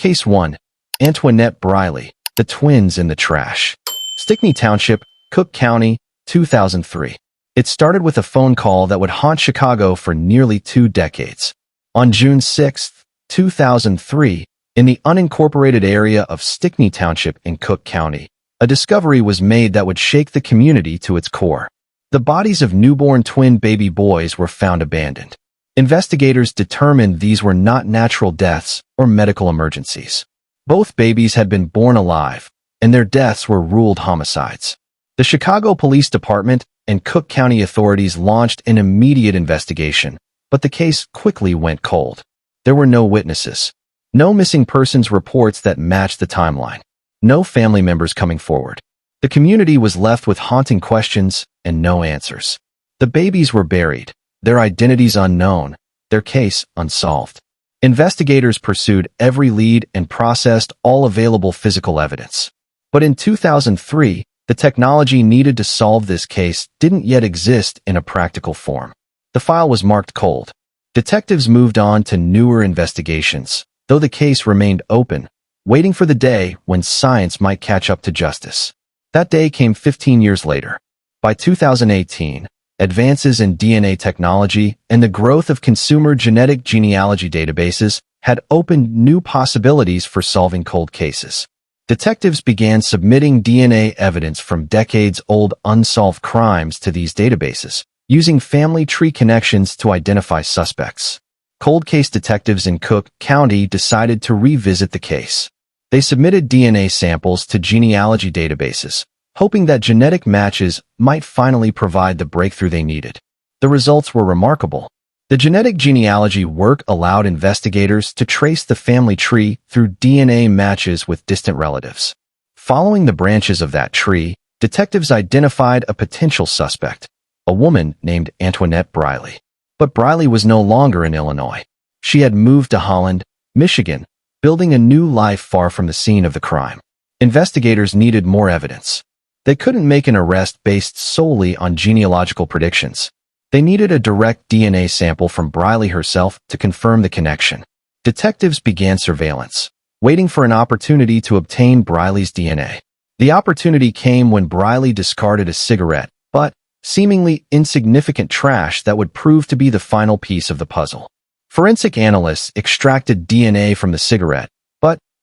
Case 1. Antoinette Briley, the twins in the trash. Stickney Township, Cook County, 2003. It started with a phone call that would haunt Chicago for nearly 2 decades. On June 6, 2003, in the unincorporated area of Stickney Township in Cook County, a discovery was made that would shake the community to its core. The bodies of newborn twin baby boys were found abandoned. Investigators determined these were not natural deaths or medical emergencies. Both babies had been born alive, and their deaths were ruled homicides. The Chicago Police Department and Cook County authorities launched an immediate investigation, but the case quickly went cold. There were no witnesses, no missing persons reports that matched the timeline, no family members coming forward. The community was left with haunting questions and no answers. The babies were buried, their identities unknown, their case unsolved. Investigators pursued every lead and processed all available physical evidence. But in 2003, the technology needed to solve this case didn't yet exist in a practical form. The file was marked cold. Detectives moved on to newer investigations, though the case remained open, waiting for the day when science might catch up to justice. That day came 15 years later. By 2018, advances in DNA technology and the growth of consumer genetic genealogy databases had opened new possibilities for solving cold cases. Detectives began submitting DNA evidence from decades-old unsolved crimes to these databases, using family tree connections to identify suspects. Cold case detectives in Cook County decided to revisit the case. They submitted DNA samples to genealogy databases, hoping that genetic matches might finally provide the breakthrough they needed. The results were remarkable. The genetic genealogy work allowed investigators to trace the family tree through DNA matches with distant relatives. Following the branches of that tree, detectives identified a potential suspect, a woman named Antoinette Briley. But Briley was no longer in Illinois. She had moved to Holland, Michigan, building a new life far from the scene of the crime. Investigators needed more evidence. They couldn't make an arrest based solely on genealogical predictions. They needed a direct DNA sample from Briley herself to confirm the connection. Detectives began surveillance, waiting for an opportunity to obtain Briley's DNA. The opportunity came when Briley discarded a cigarette, but seemingly insignificant trash that would prove to be the final piece of the puzzle. Forensic analysts extracted DNA from the cigarette,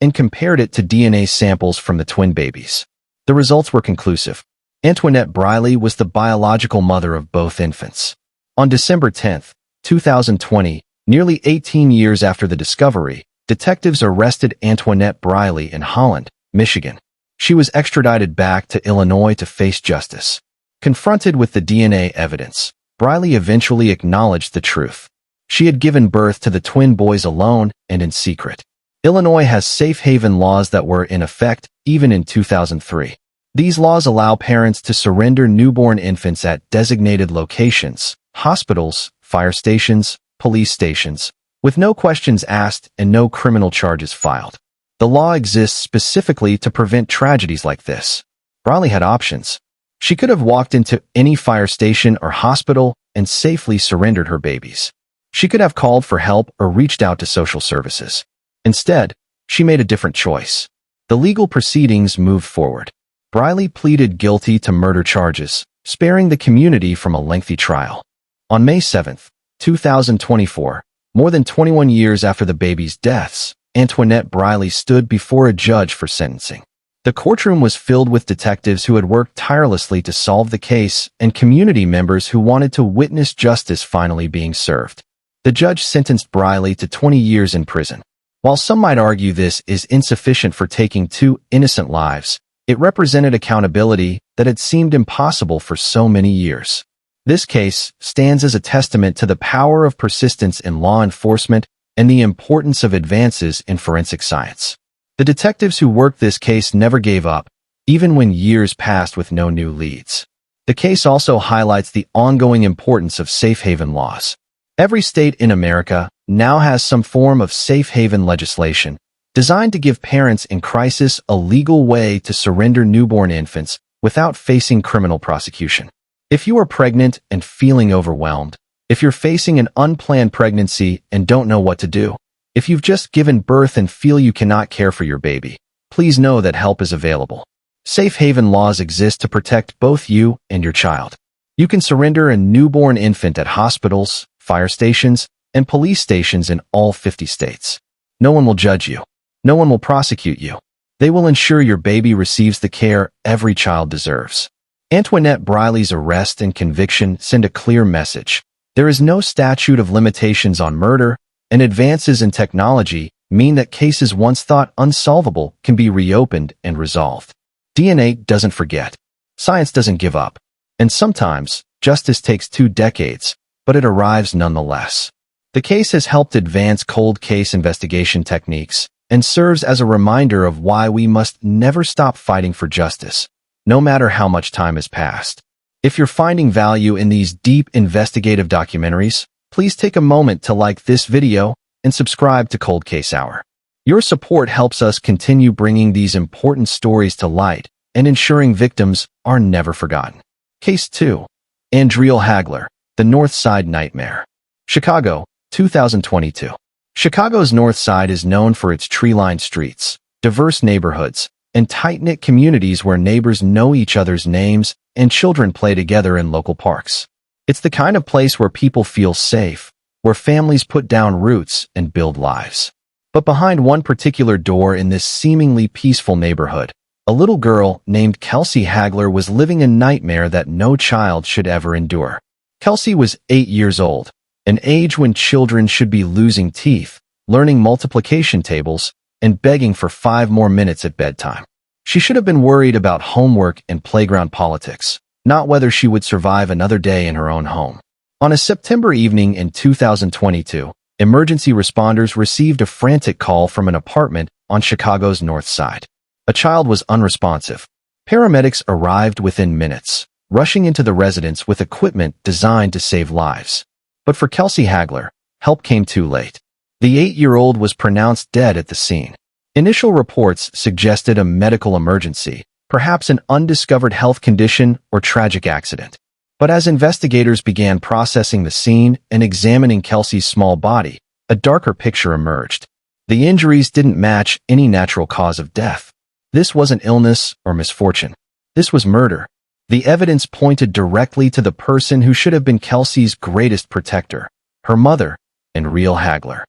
and compared it to DNA samples from the twin babies. The results were conclusive. Antoinette Briley was the biological mother of both infants. On December 10, 2020, nearly 18 years after the discovery, detectives arrested Antoinette Briley in Holland, Michigan. She was extradited back to Illinois to face justice. Confronted with the DNA evidence, Briley eventually acknowledged the truth. She had given birth to the twin boys alone and in secret. Illinois has safe haven laws that were in effect even in 2003. These laws allow parents to surrender newborn infants at designated locations, hospitals, fire stations, police stations, with no questions asked and no criminal charges filed. The law exists specifically to prevent tragedies like this. Briley had options. She could have walked into any fire station or hospital and safely surrendered her babies. She could have called for help or reached out to social services. Instead, she made a different choice. The legal proceedings moved forward. Briley pleaded guilty to murder charges, sparing the community from a lengthy trial. On May 7, 2024, more than 21 years after the babies' deaths, Antoinette Briley stood before a judge for sentencing. The courtroom was filled with detectives who had worked tirelessly to solve the case and community members who wanted to witness justice finally being served. The judge sentenced Briley to 20 years in prison. While some might argue this is insufficient for taking 2 innocent lives, it represented accountability that had seemed impossible for so many years. This case stands as a testament to the power of persistence in law enforcement and the importance of advances in forensic science. The detectives who worked this case never gave up, even when years passed with no new leads. The case also highlights the ongoing importance of safe haven laws. Every state in America now has some form of safe haven legislation designed to give parents in crisis a legal way to surrender newborn infants without facing criminal prosecution. If you are pregnant and feeling overwhelmed, if you're facing an unplanned pregnancy and don't know what to do, If you've just given birth and feel you cannot care for your baby, please know that help is available. Safe haven laws exist to protect both you and your child. You can surrender a newborn infant at hospitals, fire stations, and police stations in all 50 states. No one will judge you. No one will prosecute you. They will ensure your baby receives the care every child deserves. Antoinette Briley's arrest and conviction send a clear message. There is no statute of limitations on murder, and advances in technology mean that cases once thought unsolvable can be reopened and resolved. DNA doesn't forget. Science doesn't give up. And sometimes, justice takes 2 decades, but it arrives nonetheless. The case has helped advance cold case investigation techniques and serves as a reminder of why we must never stop fighting for justice, no matter how much time has passed. If you're finding value in these deep investigative documentaries, please take a moment to like this video and subscribe to Cold Case Hour. Your support helps us continue bringing these important stories to light and ensuring victims are never forgotten. Case 2. Andreal Hagler, the North Side Nightmare. Chicago, 2022. Chicago's North Side is known for its tree-lined streets, diverse neighborhoods, and tight-knit communities where neighbors know each other's names and children play together in local parks. It's the kind of place where people feel safe, where families put down roots and build lives. But behind one particular door in this seemingly peaceful neighborhood, a little girl named Kelsey Hagler was living a nightmare that no child should ever endure. Kelsey was 8 years old, an age when children should be losing teeth, learning multiplication tables, and begging for 5 more minutes at bedtime. She should have been worried about homework and playground politics, not whether she would survive another day in her own home. On a September evening in 2022, emergency responders received a frantic call from an apartment on Chicago's North Side. A child was unresponsive. Paramedics arrived within minutes, rushing into the residence with equipment designed to save lives. But for Kelsey Hagler, help came too late. The 8-year-old was pronounced dead at the scene. Initial reports suggested a medical emergency, perhaps an undiscovered health condition or tragic accident. But as investigators began processing the scene and examining Kelsey's small body, a darker picture emerged. The injuries didn't match any natural cause of death. This wasn't illness or misfortune. This was murder. The evidence pointed directly to the person who should have been Kelsey's greatest protector, her mother, Andreal Hagler.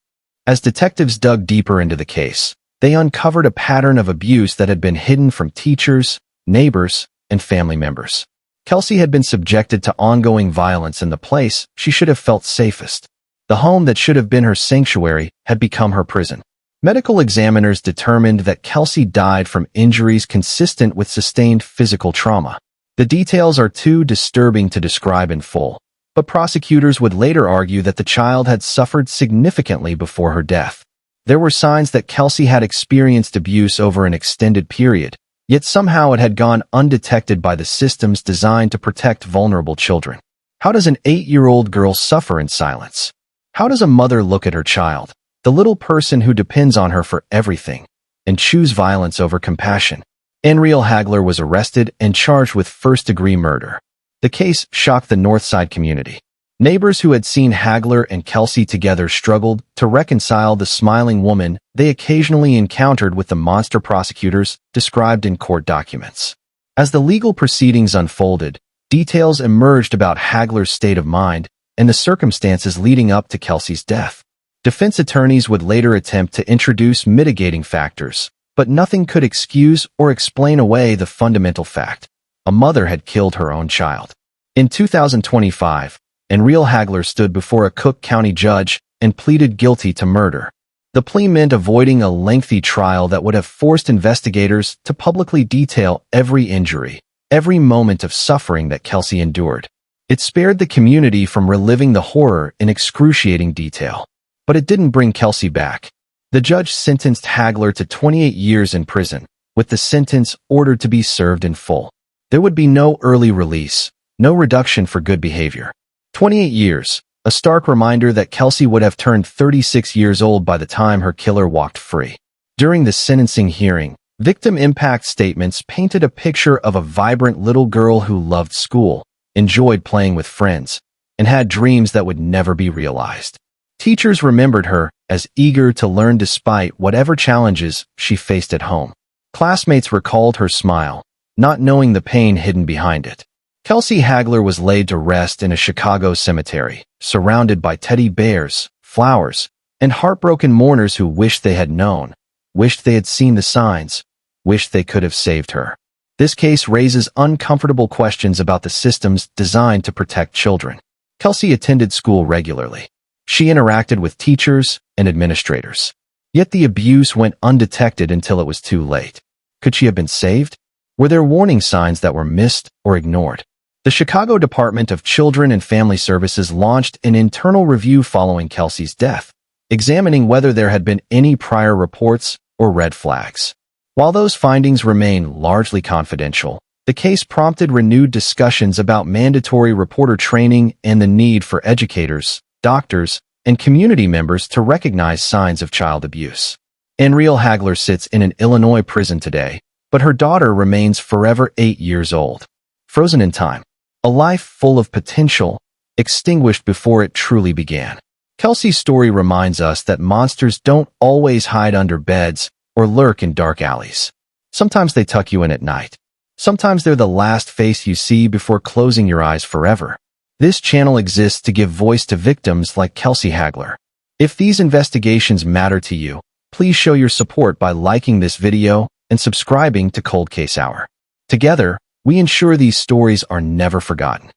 As detectives dug deeper into the case, they uncovered a pattern of abuse that had been hidden from teachers, neighbors, and family members. Kelsey had been subjected to ongoing violence in the place she should have felt safest. The home that should have been her sanctuary had become her prison. Medical examiners determined that Kelsey died from injuries consistent with sustained physical trauma. The details are too disturbing to describe in full, but prosecutors would later argue that the child had suffered significantly before her death. There were signs that Kelsey had experienced abuse over an extended period, yet somehow it had gone undetected by the systems designed to protect vulnerable children. How does an 8-year-old girl suffer in silence? How does a mother look at her child, the little person who depends on her for everything, and choose violence over compassion? Andreal Hagler was arrested and charged with first-degree murder. The case shocked the Northside community. Neighbors who had seen Hagler and Kelsey together struggled to reconcile the smiling woman they occasionally encountered with the monster prosecutors described in court documents. As the legal proceedings unfolded, details emerged about Hagler's state of mind and the circumstances leading up to Kelsey's death. Defense attorneys would later attempt to introduce mitigating factors, but nothing could excuse or explain away the fundamental fact: a mother had killed her own child. In 2025, Andreal Hagler stood before a Cook County judge and pleaded guilty to murder. The plea meant avoiding a lengthy trial that would have forced investigators to publicly detail every injury, every moment of suffering that Kelsey endured. It spared the community from reliving the horror in excruciating detail. But it didn't bring Kelsey back. The judge sentenced Hagler to 28 years in prison, with the sentence ordered to be served in full. There would be no early release, no reduction for good behavior. 28 years, a stark reminder that Kelsey would have turned 36 years old by the time her killer walked free. During the sentencing hearing, victim impact statements painted a picture of a vibrant little girl who loved school, enjoyed playing with friends, and had dreams that would never be realized. Teachers remembered her as eager to learn despite whatever challenges she faced at home. Classmates recalled her smile, not knowing the pain hidden behind it. Kelsey Hagler was laid to rest in a Chicago cemetery, surrounded by teddy bears, flowers, and heartbroken mourners who wished they had known, wished they had seen the signs, wished they could have saved her. This case raises uncomfortable questions about the systems designed to protect children. Kelsey attended school regularly. She interacted with teachers and administrators. Yet the abuse went undetected until it was too late. Could she have been saved? Were there warning signs that were missed or ignored? The Chicago Department of Children and Family Services launched an internal review following Kelsey's death, examining whether there had been any prior reports or red flags. While those findings remain largely confidential, the case prompted renewed discussions about mandatory reporter training and the need for educators, doctors, and community members to recognize signs of child abuse. Andreal Hagler sits in an Illinois prison today, but her daughter remains forever 8 years old. Frozen in time. A life full of potential, extinguished before it truly began. Kelsey's story reminds us that monsters don't always hide under beds or lurk in dark alleys. Sometimes they tuck you in at night. Sometimes they're the last face you see before closing your eyes forever. This channel exists to give voice to victims like Kelsey Hagler. If these investigations matter to you, please show your support by liking this video and subscribing to Cold Case Hour. Together, we ensure these stories are never forgotten.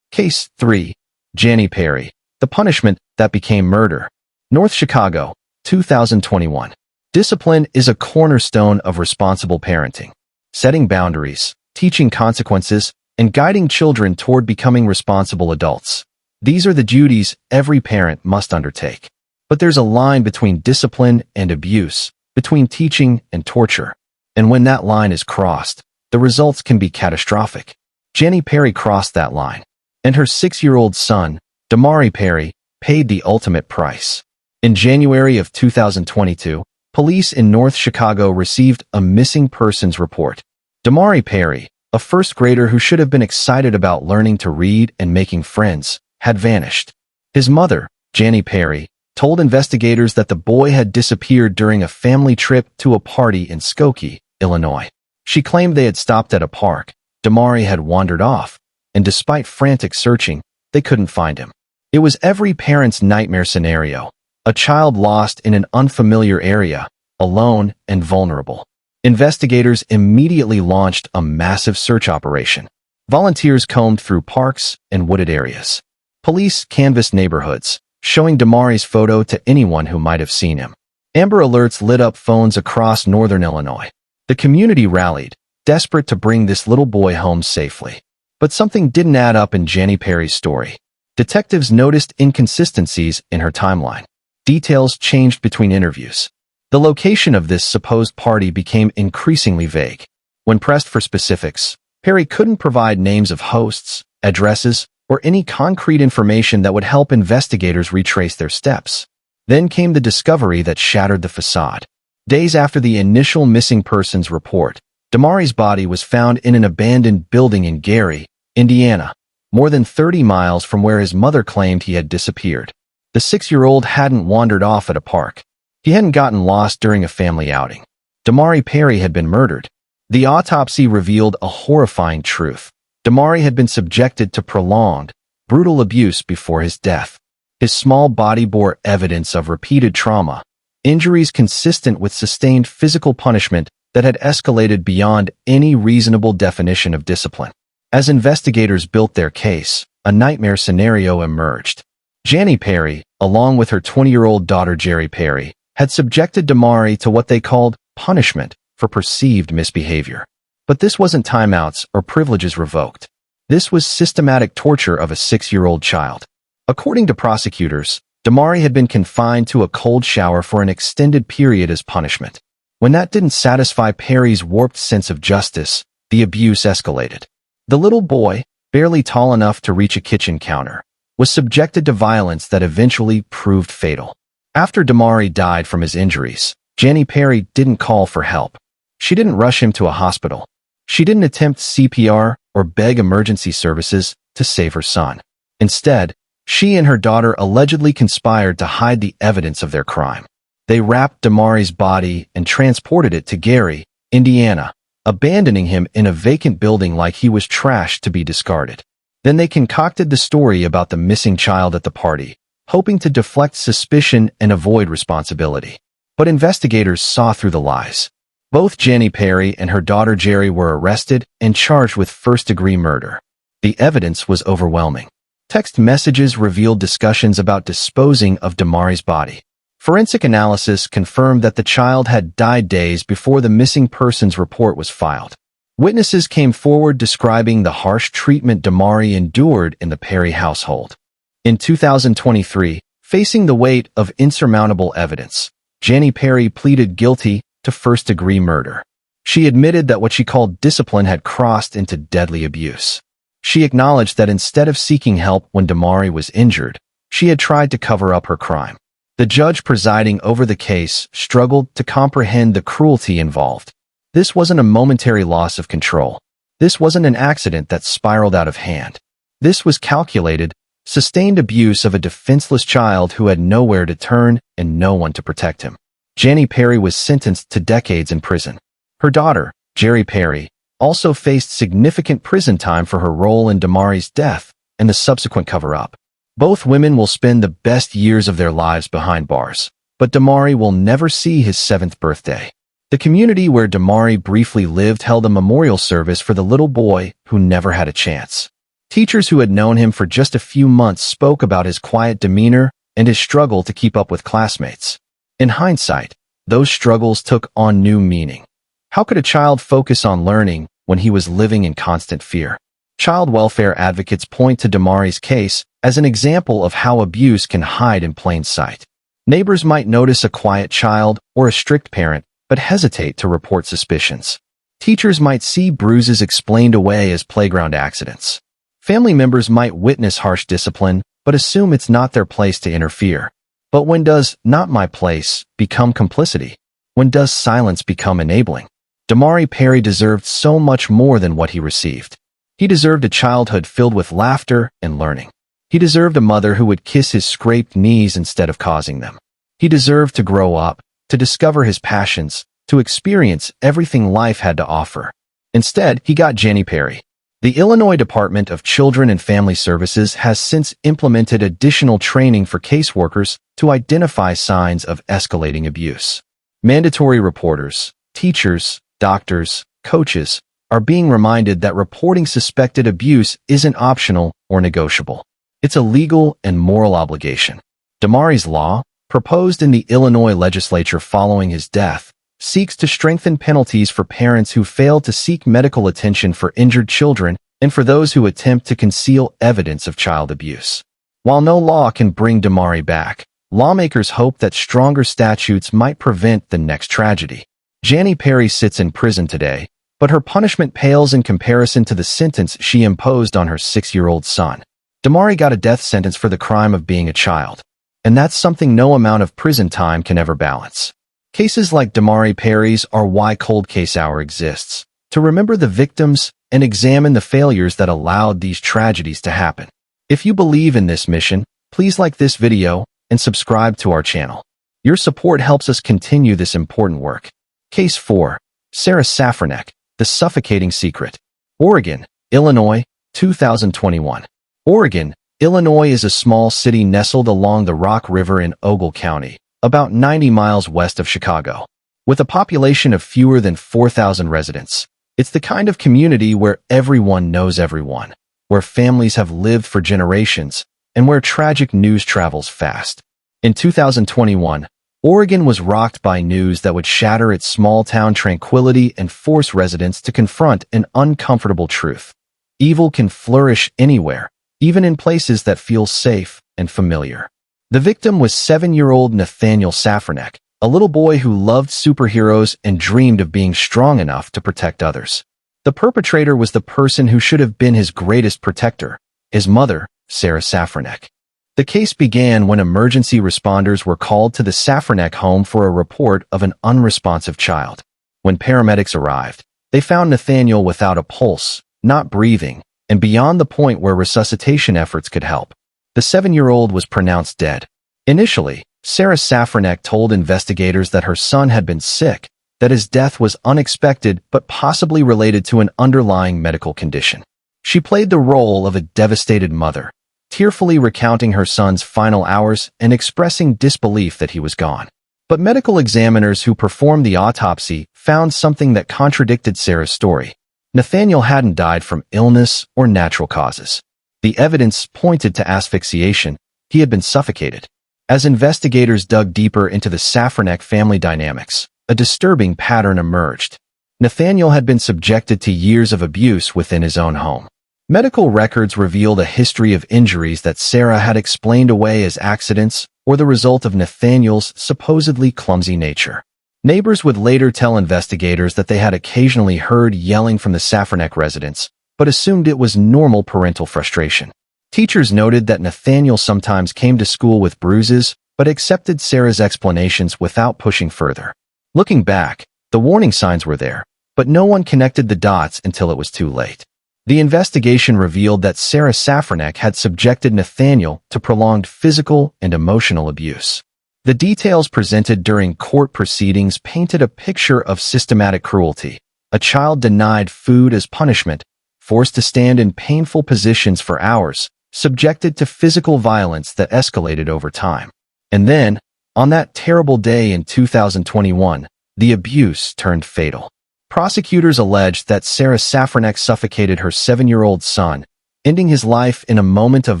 Case 3. Jannie Perry. The Punishment That Became Murder. North Chicago, 2021. Discipline is a cornerstone of responsible parenting. Setting boundaries, teaching consequences, and guiding children toward becoming responsible adults. These are the duties every parent must undertake. But there's a line between discipline and abuse, between teaching and torture. And when that line is crossed, the results can be catastrophic. Jannie Perry crossed that line, and her 6-year-old son, Damari Perry, paid the ultimate price. In January of 2022, police in North Chicago received a missing persons report. Damari Perry, a first grader who should have been excited about learning to read and making friends, had vanished. His mother, Jannie Perry, told investigators that the boy had disappeared during a family trip to a party in Skokie, Illinois. She claimed they had stopped at a park. Damari had wandered off, and despite frantic searching, they couldn't find him. It was every parent's nightmare scenario, a child lost in an unfamiliar area, alone and vulnerable. Investigators immediately launched a massive search operation. Volunteers combed through parks and wooded areas. Police canvassed neighborhoods, showing Damari's photo to anyone who might have seen him. Amber alerts lit up phones across northern Illinois. The community rallied, desperate to bring this little boy home safely. But something didn't add up in Jannie Perry's story. Detectives noticed inconsistencies in her timeline. Details changed between interviews. The location of this supposed party became increasingly vague. When pressed for specifics, Perry couldn't provide names of hosts, addresses, or any concrete information that would help investigators retrace their steps. Then came the discovery that shattered the facade. Days after the initial missing persons report, Damari's body was found in an abandoned building in Gary, Indiana, more than 30 miles from where his mother claimed he had disappeared. The 6-year-old hadn't wandered off at a park. He hadn't gotten lost during a family outing. Damari Perry had been murdered. The autopsy revealed a horrifying truth. Damari had been subjected to prolonged, brutal abuse before his death. His small body bore evidence of repeated trauma, injuries consistent with sustained physical punishment that had escalated beyond any reasonable definition of discipline. As investigators built their case, a nightmare scenario emerged. Jannie Perry, along with her 20-year-old daughter Jerry Perry, had subjected Damari to what they called punishment for perceived misbehavior. But this wasn't timeouts or privileges revoked. This was systematic torture of a 6-year-old child. According to prosecutors, Damari had been confined to a cold shower for an extended period as punishment. When that didn't satisfy Perry's warped sense of justice, the abuse escalated. The little boy, barely tall enough to reach a kitchen counter, was subjected to violence that eventually proved fatal. After Damari died from his injuries, Jannie Perry didn't call for help. She didn't rush him to a hospital. She didn't attempt CPR or beg emergency services to save her son. Instead, She and her daughter allegedly conspired to hide the evidence of their crime. They wrapped Damari's body and transported it to Gary, Indiana, abandoning him in a vacant building like he was trash to be discarded. Then they concocted the story about the missing child at the party, hoping to deflect suspicion and avoid responsibility. But investigators saw through the lies. Both Jannie Perry and her daughter Jerry were arrested and charged with first-degree murder. The evidence was overwhelming. Text messages revealed discussions about disposing of Damari's body. Forensic analysis confirmed that the child had died days before the missing persons report was filed. Witnesses came forward describing the harsh treatment Damari endured in the Perry household. In 2023, facing the weight of insurmountable evidence, Jannie Perry pleaded guilty to first-degree murder. She admitted that what she called discipline had crossed into deadly abuse. She acknowledged that instead of seeking help when Damari was injured, she had tried to cover up her crime. The judge presiding over the case struggled to comprehend the cruelty involved. This wasn't a momentary loss of control. This wasn't an accident that spiraled out of hand. This was calculated, sustained abuse of a defenseless child who had nowhere to turn and no one to protect him. Jannie Perry was sentenced to decades in prison. Her daughter, Jerry Perry, also faced significant prison time for her role in Damari's death and the subsequent cover-up. Both women will spend the best years of their lives behind bars, but Damari will never see his 7th birthday. The community where Damari briefly lived held a memorial service for the little boy who never had a chance. Teachers who had known him for just a few months spoke about his quiet demeanor and his struggle to keep up with classmates. In hindsight, those struggles took on new meaning. How could a child focus on learning when he was living in constant fear? Child welfare advocates point to Damari's case as an example of how abuse can hide in plain sight. Neighbors might notice a quiet child or a strict parent, but hesitate to report suspicions. Teachers might see bruises explained away as playground accidents. Family members might witness harsh discipline, but assume it's not their place to interfere. But when does "not my place" become complicity? When does silence become enabling? Damari Perry deserved so much more than what he received. He deserved a childhood filled with laughter and learning. He deserved a mother who would kiss his scraped knees instead of causing them. He deserved to grow up, to discover his passions, to experience everything life had to offer. Instead, he got Jannie Perry. The Illinois Department of Children and Family Services has since implemented additional training for caseworkers to identify signs of escalating abuse. Mandatory reporters, teachers, doctors, coaches are being reminded that reporting suspected abuse isn't optional or negotiable. It's a legal and moral obligation. Damari's law, proposed in the Illinois legislature following his death, seeks to strengthen penalties for parents who fail to seek medical attention for injured children and for those who attempt to conceal evidence of child abuse. While no law can bring Damari back, lawmakers hope that stronger statutes might prevent the next tragedy. Jannie Perry sits in prison today, but her punishment pales in comparison to the sentence she imposed on her 6-year-old son. Damari got a death sentence for the crime of being a child, and that's something no amount of prison time can ever balance. Cases like Damari Perry's are why Cold Case Hour exists, to remember the victims and examine the failures that allowed these tragedies to happen. If you believe in this mission, please like this video and subscribe to our channel. Your support helps us continue this important work. Case 4. Sarah Safranek, The Suffocating Secret. Oregon, Illinois, 2021. Oregon, Illinois is a small city nestled along the Rock River in Ogle County, about 90 miles west of Chicago. With a population of fewer than 4,000 residents, it's the kind of community where everyone knows everyone, where families have lived for generations, and where tragic news travels fast. In 2021, Oregon was rocked by news that would shatter its small-town tranquility and force residents to confront an uncomfortable truth. Evil can flourish anywhere, even in places that feel safe and familiar. The victim was 7-year-old Nathaniel Safranek, a little boy who loved superheroes and dreamed of being strong enough to protect others. The perpetrator was the person who should have been his greatest protector, his mother, Sarah Safranek. The case began when emergency responders were called to the Safranek home for a report of an unresponsive child. When paramedics arrived, they found Nathaniel without a pulse, not breathing, and beyond the point where resuscitation efforts could help. The 7-year-old was pronounced dead. Initially, Sarah Safranek told investigators that her son had been sick, that his death was unexpected but possibly related to an underlying medical condition. She played the role of a devastated mother, tearfully recounting her son's final hours and expressing disbelief that he was gone. But medical examiners who performed the autopsy found something that contradicted Sarah's story. Nathaniel hadn't died from illness or natural causes. The evidence pointed to asphyxiation. He had been suffocated. As investigators dug deeper into the Safranek family dynamics, a disturbing pattern emerged. Nathaniel had been subjected to years of abuse within his own home. Medical records revealed a history of injuries that Sarah had explained away as accidents or the result of Nathaniel's supposedly clumsy nature. Neighbors would later tell investigators that they had occasionally heard yelling from the Safranek residence, but assumed it was normal parental frustration. Teachers noted that Nathaniel sometimes came to school with bruises, but accepted Sarah's explanations without pushing further. Looking back, the warning signs were there, but no one connected the dots until it was too late. The investigation revealed that Sarah Safranek had subjected Nathaniel to prolonged physical and emotional abuse. The details presented during court proceedings painted a picture of systematic cruelty. A child denied food as punishment, forced to stand in painful positions for hours, subjected to physical violence that escalated over time. And then, on that terrible day in 2021, the abuse turned fatal. Prosecutors alleged that Sarah Safranek suffocated her 7-year-old son, ending his life in a moment of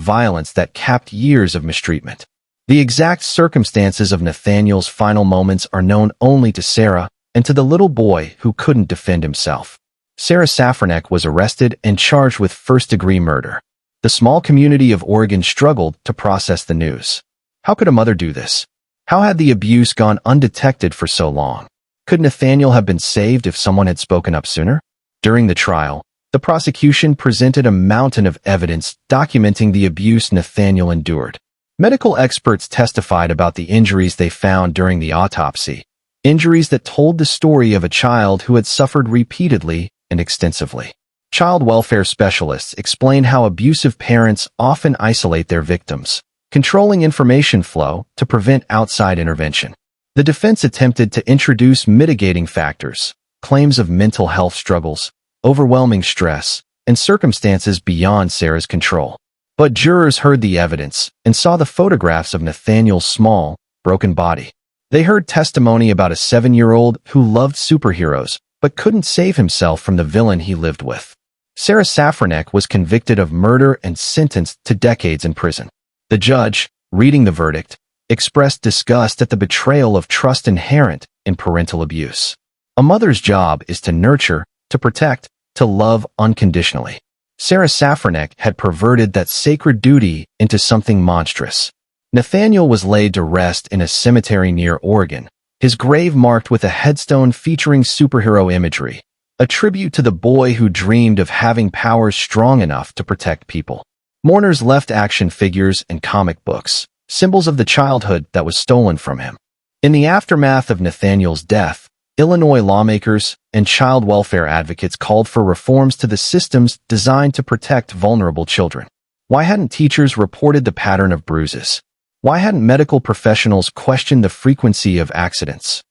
violence that capped years of mistreatment. The exact circumstances of Nathaniel's final moments are known only to Sarah and to the little boy who couldn't defend himself. Sarah Safranek was arrested and charged with first-degree murder. The small community of Oregon struggled to process the news. How could a mother do this? How had the abuse gone undetected for so long? Could Nathaniel have been saved if someone had spoken up sooner? During the trial, the prosecution presented a mountain of evidence documenting the abuse Nathaniel endured. Medical experts testified about the injuries they found during the autopsy, injuries that told the story of a child who had suffered repeatedly and extensively. Child welfare specialists explain how abusive parents often isolate their victims, controlling information flow to prevent outside intervention. The defense attempted to introduce mitigating factors, claims of mental health struggles, overwhelming stress, and circumstances beyond Sarah's control. But jurors heard the evidence and saw the photographs of Nathaniel's small, broken body. They heard testimony about a 7-year-old who loved superheroes but couldn't save himself from the villain he lived with. Sarah Safranek was convicted of murder and sentenced to decades in prison. The judge, reading the verdict, expressed disgust at the betrayal of trust inherent in parental abuse. A mother's job is to nurture, to protect, to love unconditionally. Sarah Safranek had perverted that sacred duty into something monstrous. Nathaniel was laid to rest in a cemetery near Oregon, his grave marked with a headstone featuring superhero imagery, a tribute to the boy who dreamed of having powers strong enough to protect people. Mourners left action figures and comic books, symbols of the childhood that was stolen from him. In the aftermath of Nathaniel's death, Illinois lawmakers and child welfare advocates called for reforms to the systems designed to protect vulnerable children. Why hadn't teachers reported the pattern of bruises? Why hadn't medical professionals questioned the frequency of accidents?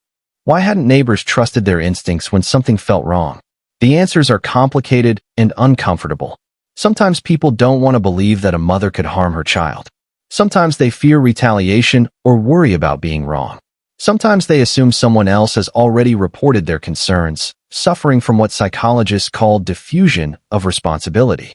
Why hadn't neighbors trusted their instincts when something felt wrong? The answers are complicated and uncomfortable. Sometimes people don't want to believe that a mother could harm her child. Sometimes they fear retaliation or worry about being wrong. Sometimes they assume someone else has already reported their concerns, suffering from what psychologists call diffusion of responsibility.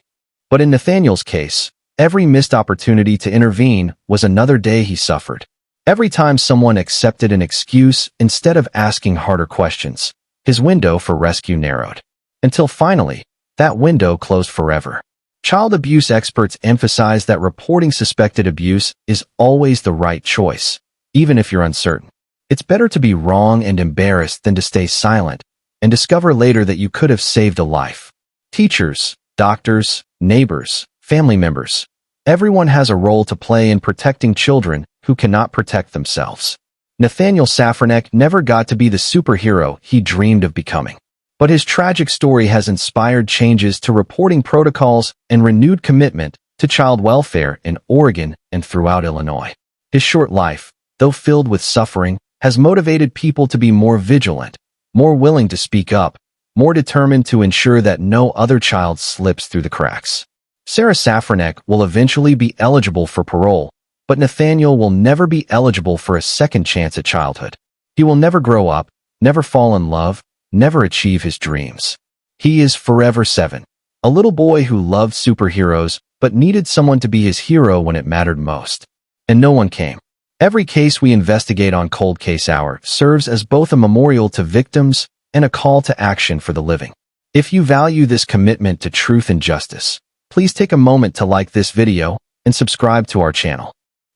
But in Nathaniel's case, every missed opportunity to intervene was another day he suffered. Every time someone accepted an excuse instead of asking harder questions, his window for rescue narrowed. Until finally, that window closed forever. Child abuse experts emphasize that reporting suspected abuse is always the right choice, even if you're uncertain. It's better to be wrong and embarrassed than to stay silent and discover later that you could have saved a life. Teachers, doctors, neighbors, family members, everyone has a role to play in protecting children who cannot protect themselves. Nathaniel Safranek never got to be the superhero he dreamed of becoming. But his tragic story has inspired changes to reporting protocols and renewed commitment to child welfare in Oregon and throughout Illinois. His short life, though filled with suffering, has motivated people to be more vigilant, more willing to speak up, more determined to ensure that no other child slips through the cracks. Sarah Safranek will eventually be eligible for parole, but Nathaniel will never be eligible for a second chance at childhood. He will never grow up, never fall in love, never achieve his dreams. He is forever 7, a little boy who loved superheroes but needed someone to be his hero when it mattered most. And no one came. Every case we investigate on Cold Case Hour serves as both a memorial to victims and a call to action for the living. If you value this commitment to truth and justice, please take a moment to like this video and subscribe to our channel.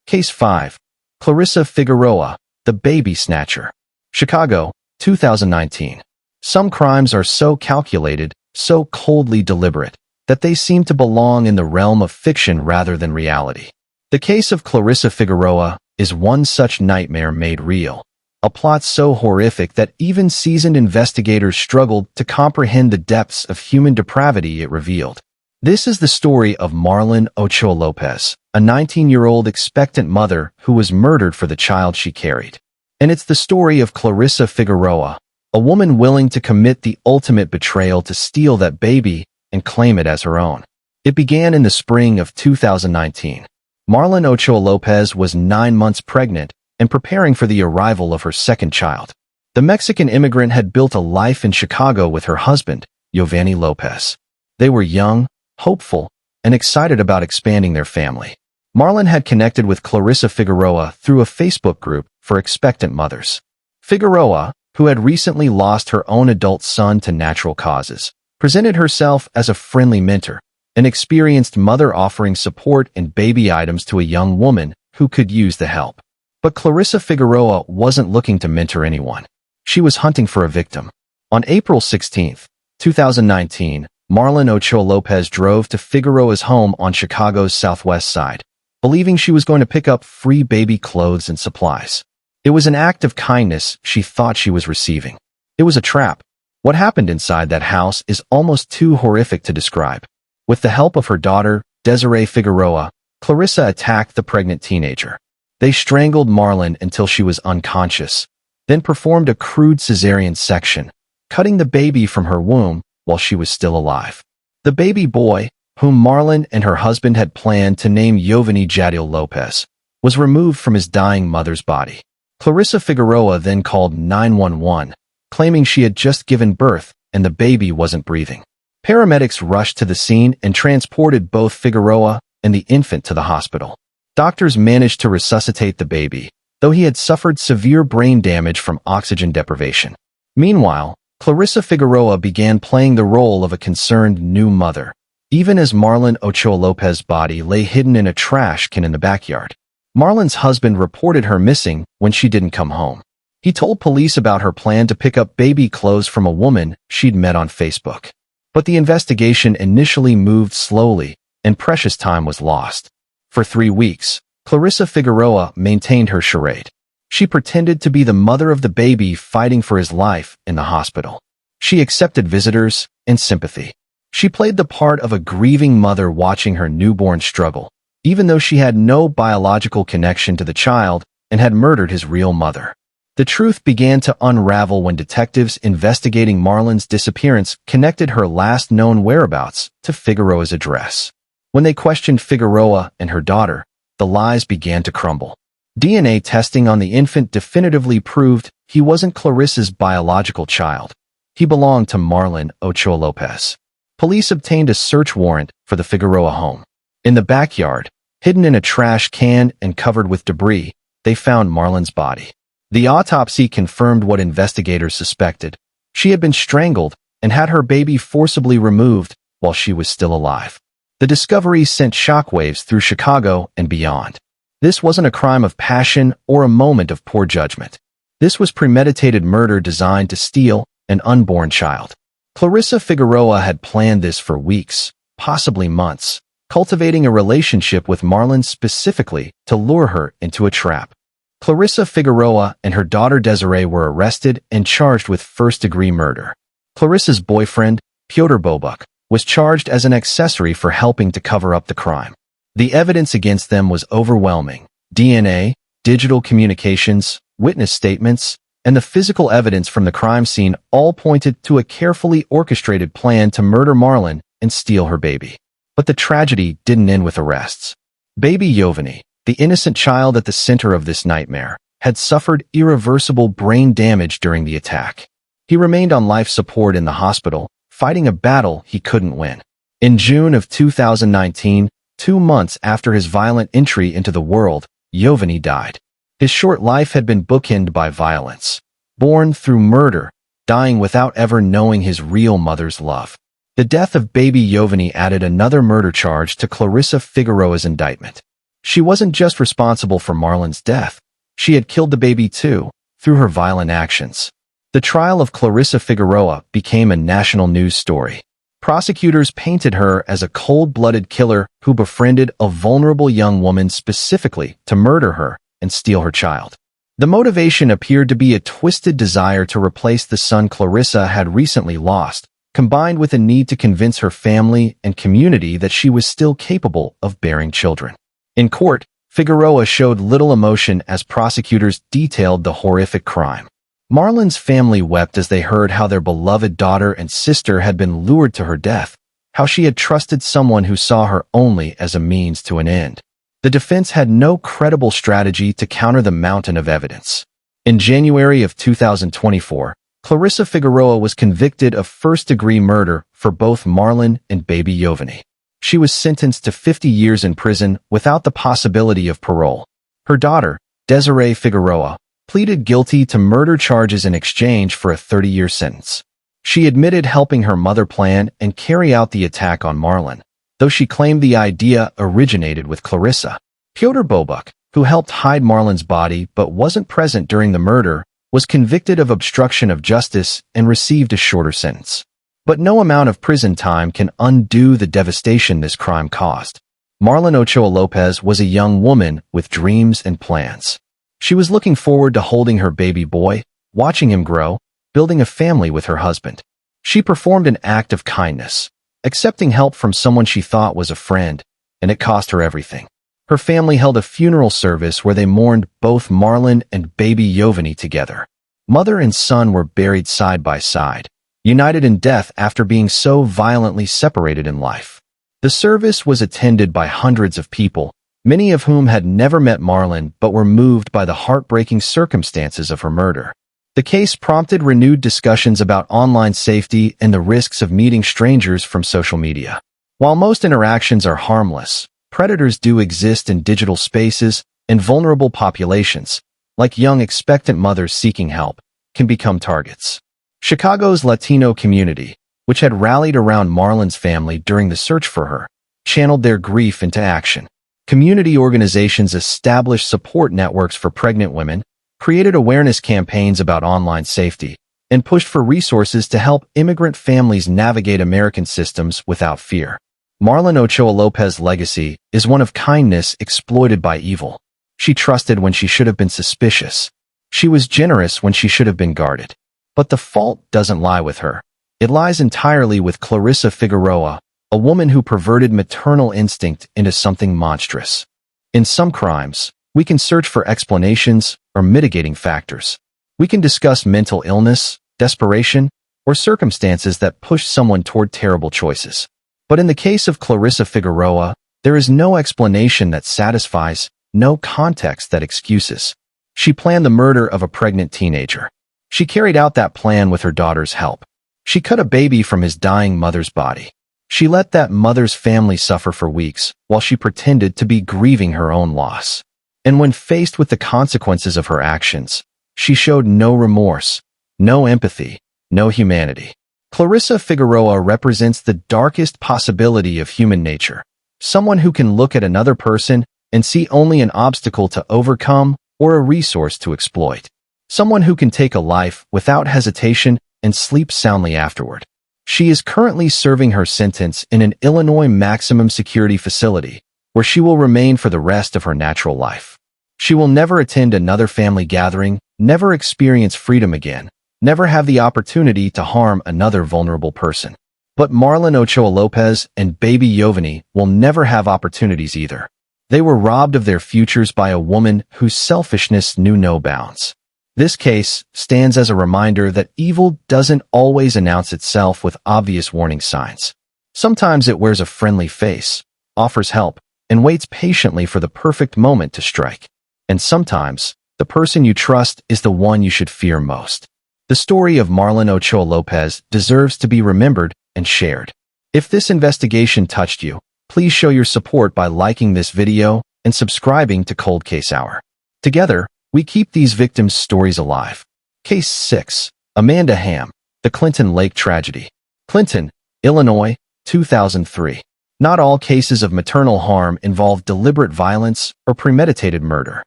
Case 5. Clarisa Figueroa, the Baby Snatcher. Chicago, 2019. Some crimes are so calculated, so coldly deliberate, that they seem to belong in the realm of fiction rather than reality. The case of Clarisa Figueroa is one such nightmare made real, a plot so horrific that even seasoned investigators struggled to comprehend the depths of human depravity it revealed. This is the story of Marilyn Ochoa Lopez, a 19-year-old expectant mother who was murdered for the child she carried. And it's the story of Clarisa Figueroa, a woman willing to commit the ultimate betrayal to steal that baby and claim it as her own. It began in the spring of 2019. Marilyn Ochoa Lopez was 9 months pregnant and preparing for the arrival of her second child. The Mexican immigrant had built a life in Chicago with her husband, Giovanni Lopez. They were young, hopeful, and excited about expanding their family. Marilyn had connected with Clarisa Figueroa through a Facebook group for expectant mothers. Figueroa, who had recently lost her own adult son to natural causes, presented herself as a friendly mentor, an experienced mother offering support and baby items to a young woman who could use the help. But Clarisa Figueroa wasn't looking to mentor anyone. She was hunting for a victim. On April 16, 2019, Marilyn Ochoa Lopez drove to Figueroa's home on Chicago's southwest side, believing she was going to pick up free baby clothes and supplies. It was an act of kindness she thought she was receiving. It was a trap. What happened inside that house is almost too horrific to describe. With the help of her daughter, Desiree Figueroa, Clarisa attacked the pregnant teenager. They strangled Marilyn until she was unconscious, then performed a crude cesarean section, cutting the baby from her womb while she was still alive. The baby boy, whom Marilyn and her husband had planned to name Giovanni Jadiel Lopez, was removed from his dying mother's body. Clarisa Figueroa then called 911, claiming she had just given birth and the baby wasn't breathing. Paramedics rushed to the scene and transported both Figueroa and the infant to the hospital. Doctors managed to resuscitate the baby, though he had suffered severe brain damage from oxygen deprivation. Meanwhile, Clarisa Figueroa began playing the role of a concerned new mother, even as Marilyn Ochoa Lopez's body lay hidden in a trash can in the backyard. Marilyn's husband reported her missing when she didn't come home. He told police about her plan to pick up baby clothes from a woman she'd met on Facebook. But the investigation initially moved slowly, and precious time was lost. For 3 weeks, Clarisa Figueroa maintained her charade. She pretended to be the mother of the baby fighting for his life in the hospital. She accepted visitors and sympathy. She played the part of a grieving mother watching her newborn struggle, even though she had no biological connection to the child and had murdered his real mother. The truth began to unravel when detectives investigating Marilyn's disappearance connected her last known whereabouts to Figueroa's address. When they questioned Figueroa and her daughter, the lies began to crumble. DNA testing on the infant definitively proved he wasn't Clarisa's biological child. He belonged to Marilyn Ochoa Lopez. Police obtained a search warrant for the Figueroa home. In the backyard, hidden in a trash can and covered with debris, they found Marilyn's body. The autopsy confirmed what investigators suspected. She had been strangled and had her baby forcibly removed while she was still alive. The discovery sent shockwaves through Chicago and beyond. This wasn't a crime of passion or a moment of poor judgment. This was premeditated murder designed to steal an unborn child. Clarisa Figueroa had planned this for weeks, possibly months, cultivating a relationship with Marilyn specifically to lure her into a trap. Clarisa Figueroa and her daughter Desiree were arrested and charged with first-degree murder. Clarisa's boyfriend, Piotr Bobuk, was charged as an accessory for helping to cover up the crime. The evidence against them was overwhelming. DNA, digital communications, witness statements, and the physical evidence from the crime scene all pointed to a carefully orchestrated plan to murder Marilyn and steal her baby. But the tragedy didn't end with arrests. Baby Giovanni, the innocent child at the center of this nightmare, had suffered irreversible brain damage during the attack. He remained on life support in the hospital, fighting a battle he couldn't win. In June of 2019, 2 months after his violent entry into the world, Giovanni died. His short life had been bookended by violence. Born through murder, dying without ever knowing his real mother's love. The death of baby Giovanni added another murder charge to Clarisa Figueroa's indictment. She wasn't just responsible for Marilyn's death. She had killed the baby too, through her violent actions. The trial of Clarisa Figueroa became a national news story. Prosecutors painted her as a cold-blooded killer who befriended a vulnerable young woman specifically to murder her and steal her child. The motivation appeared to be a twisted desire to replace the son Clarisa had recently lost, combined with a need to convince her family and community that she was still capable of bearing children. In court, Figueroa showed little emotion as prosecutors detailed the horrific crime. Marilyn's family wept as they heard how their beloved daughter and sister had been lured to her death, how she had trusted someone who saw her only as a means to an end. The defense had no credible strategy to counter the mountain of evidence. In January of 2024, Clarisa Figueroa was convicted of first-degree murder for both Marilyn and baby Giovanni. She was sentenced to 50 years in prison without the possibility of parole. Her daughter, Desiree Figueroa, pleaded guilty to murder charges in exchange for a 30-year sentence. She admitted helping her mother plan and carry out the attack on Marilyn, though she claimed the idea originated with Clarisa. Piotr Bobuk, who helped hide Marilyn's body but wasn't present during the murder, was convicted of obstruction of justice and received a shorter sentence. But no amount of prison time can undo the devastation this crime caused. Marilyn Ochoa Lopez was a young woman with dreams and plans. She was looking forward to holding her baby boy, watching him grow, building a family with her husband. She performed an act of kindness, accepting help from someone she thought was a friend, and it cost her everything. Her family held a funeral service where they mourned both Marilyn and baby Giovanni together. Mother and son were buried side by side, united in death after being so violently separated in life. The service was attended by hundreds of people, many of whom had never met Marilyn but were moved by the heartbreaking circumstances of her murder. The case prompted renewed discussions about online safety and the risks of meeting strangers from social media. While most interactions are harmless, predators do exist in digital spaces, and vulnerable populations, like young expectant mothers seeking help, can become targets. Chicago's Latino community, which had rallied around Marilyn's family during the search for her, channeled their grief into action. Community organizations established support networks for pregnant women, created awareness campaigns about online safety, and pushed for resources to help immigrant families navigate American systems without fear. Marilyn Ochoa Lopez's legacy is one of kindness exploited by evil. She trusted when she should have been suspicious. She was generous when she should have been guarded. But the fault doesn't lie with her. It lies entirely with Clarisa Figueroa, a woman who perverted maternal instinct into something monstrous. In some crimes, we can search for explanations or mitigating factors. We can discuss mental illness, desperation, or circumstances that push someone toward terrible choices. But in the case of Clarisa Figueroa, there is no explanation that satisfies, no context that excuses. She planned the murder of a pregnant teenager. She carried out that plan with her daughter's help. She cut a baby from his dying mother's body. She let that mother's family suffer for weeks while she pretended to be grieving her own loss. And when faced with the consequences of her actions, she showed no remorse, no empathy, no humanity. Clarisa Figueroa represents the darkest possibility of human nature, someone who can look at another person and see only an obstacle to overcome or a resource to exploit. Someone who can take a life without hesitation and sleep soundly afterward. She is currently serving her sentence in an Illinois maximum security facility, where she will remain for the rest of her natural life. She will never attend another family gathering, never experience freedom again, never have the opportunity to harm another vulnerable person. But Marlon Ochoa Lopez and baby Giovanni will never have opportunities either. They were robbed of their futures by a woman whose selfishness knew no bounds. This case stands as a reminder that evil doesn't always announce itself with obvious warning signs. Sometimes it wears a friendly face, offers help, and waits patiently for the perfect moment to strike. And sometimes, the person you trust is the one you should fear most. The story of Marlon Ochoa Lopez deserves to be remembered and shared. If this investigation touched you, please show your support by liking this video and subscribing to Cold Case Hour. Together, we keep these victims' stories alive. Case 6. Amanda Hamm, the Clinton Lake Tragedy. Clinton, Illinois, 2003. Not all cases of maternal harm involve deliberate violence or premeditated murder.